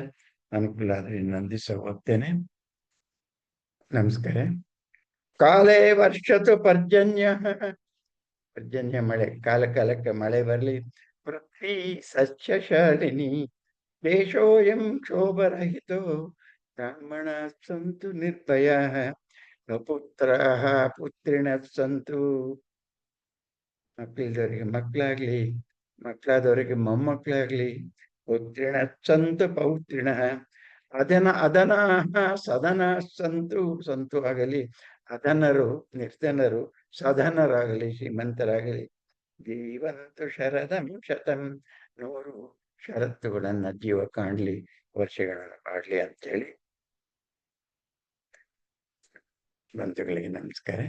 ಅನುಕೂಲ ಆದ್ರೆ ಇನ್ನೊಂದು ದಿವಸ ಹೋಗ್ತೇನೆ. ನಮಸ್ಕಾರ. ಕಾಲೇ ವರ್ಷತು ಪರ್ಜನ್ಯ, ಪರ್ಜನ್ಯ ಮಳೆ, ಕಾಲ ಕಾಲಕ್ಕೆ ಮಳೆ ಬರಲಿ. ಪೃಥ್ವಿ ಸಸ್ಯಶಾಲಿನಿ, ದೇಶೋಯಂ ಕ್ಷೋಭರಹಿತೋ, ಬ್ರಾಹ್ಮಣ ಸಂತು ನಿರ್ಭಯ, ಪುತ್ರ ಪುತ್ರಿಣ ಸಂತು, ಮಕ್ಕಳಿದ್ದವರಿಗೆ ಮಕ್ಕಳಾಗ್ಲಿ, ಮಕ್ಕಳಾದವರಿಗೆ ಮೊಮ್ಮಕ್ಕಳಾಗ್ಲಿ, ಪುತ್ರಿಣ ಸಂತು ಪೌತ್ರಿಣ, ಅದನ ಸದನ ಸಂತು ಆಗಲಿ, ಅದನರು ನಿರ್ಧನರು ಸಧನರಾಗಲಿ, ಶ್ರೀಮಂತರಾಗಲಿ, ಜೀವಂತು ಶರದಂ ಶತಂ, 100 ಷರತ್ತುಗಳನ್ನ ಜೀವ ಕಾಣ್ಲಿ, ವರ್ಷಗಳನ್ನ ಬಾಳ್ಲಿ ಅಂತೇಳಿ ಬಂಧುಗಳಿಗೆ ನಮಸ್ಕಾರ.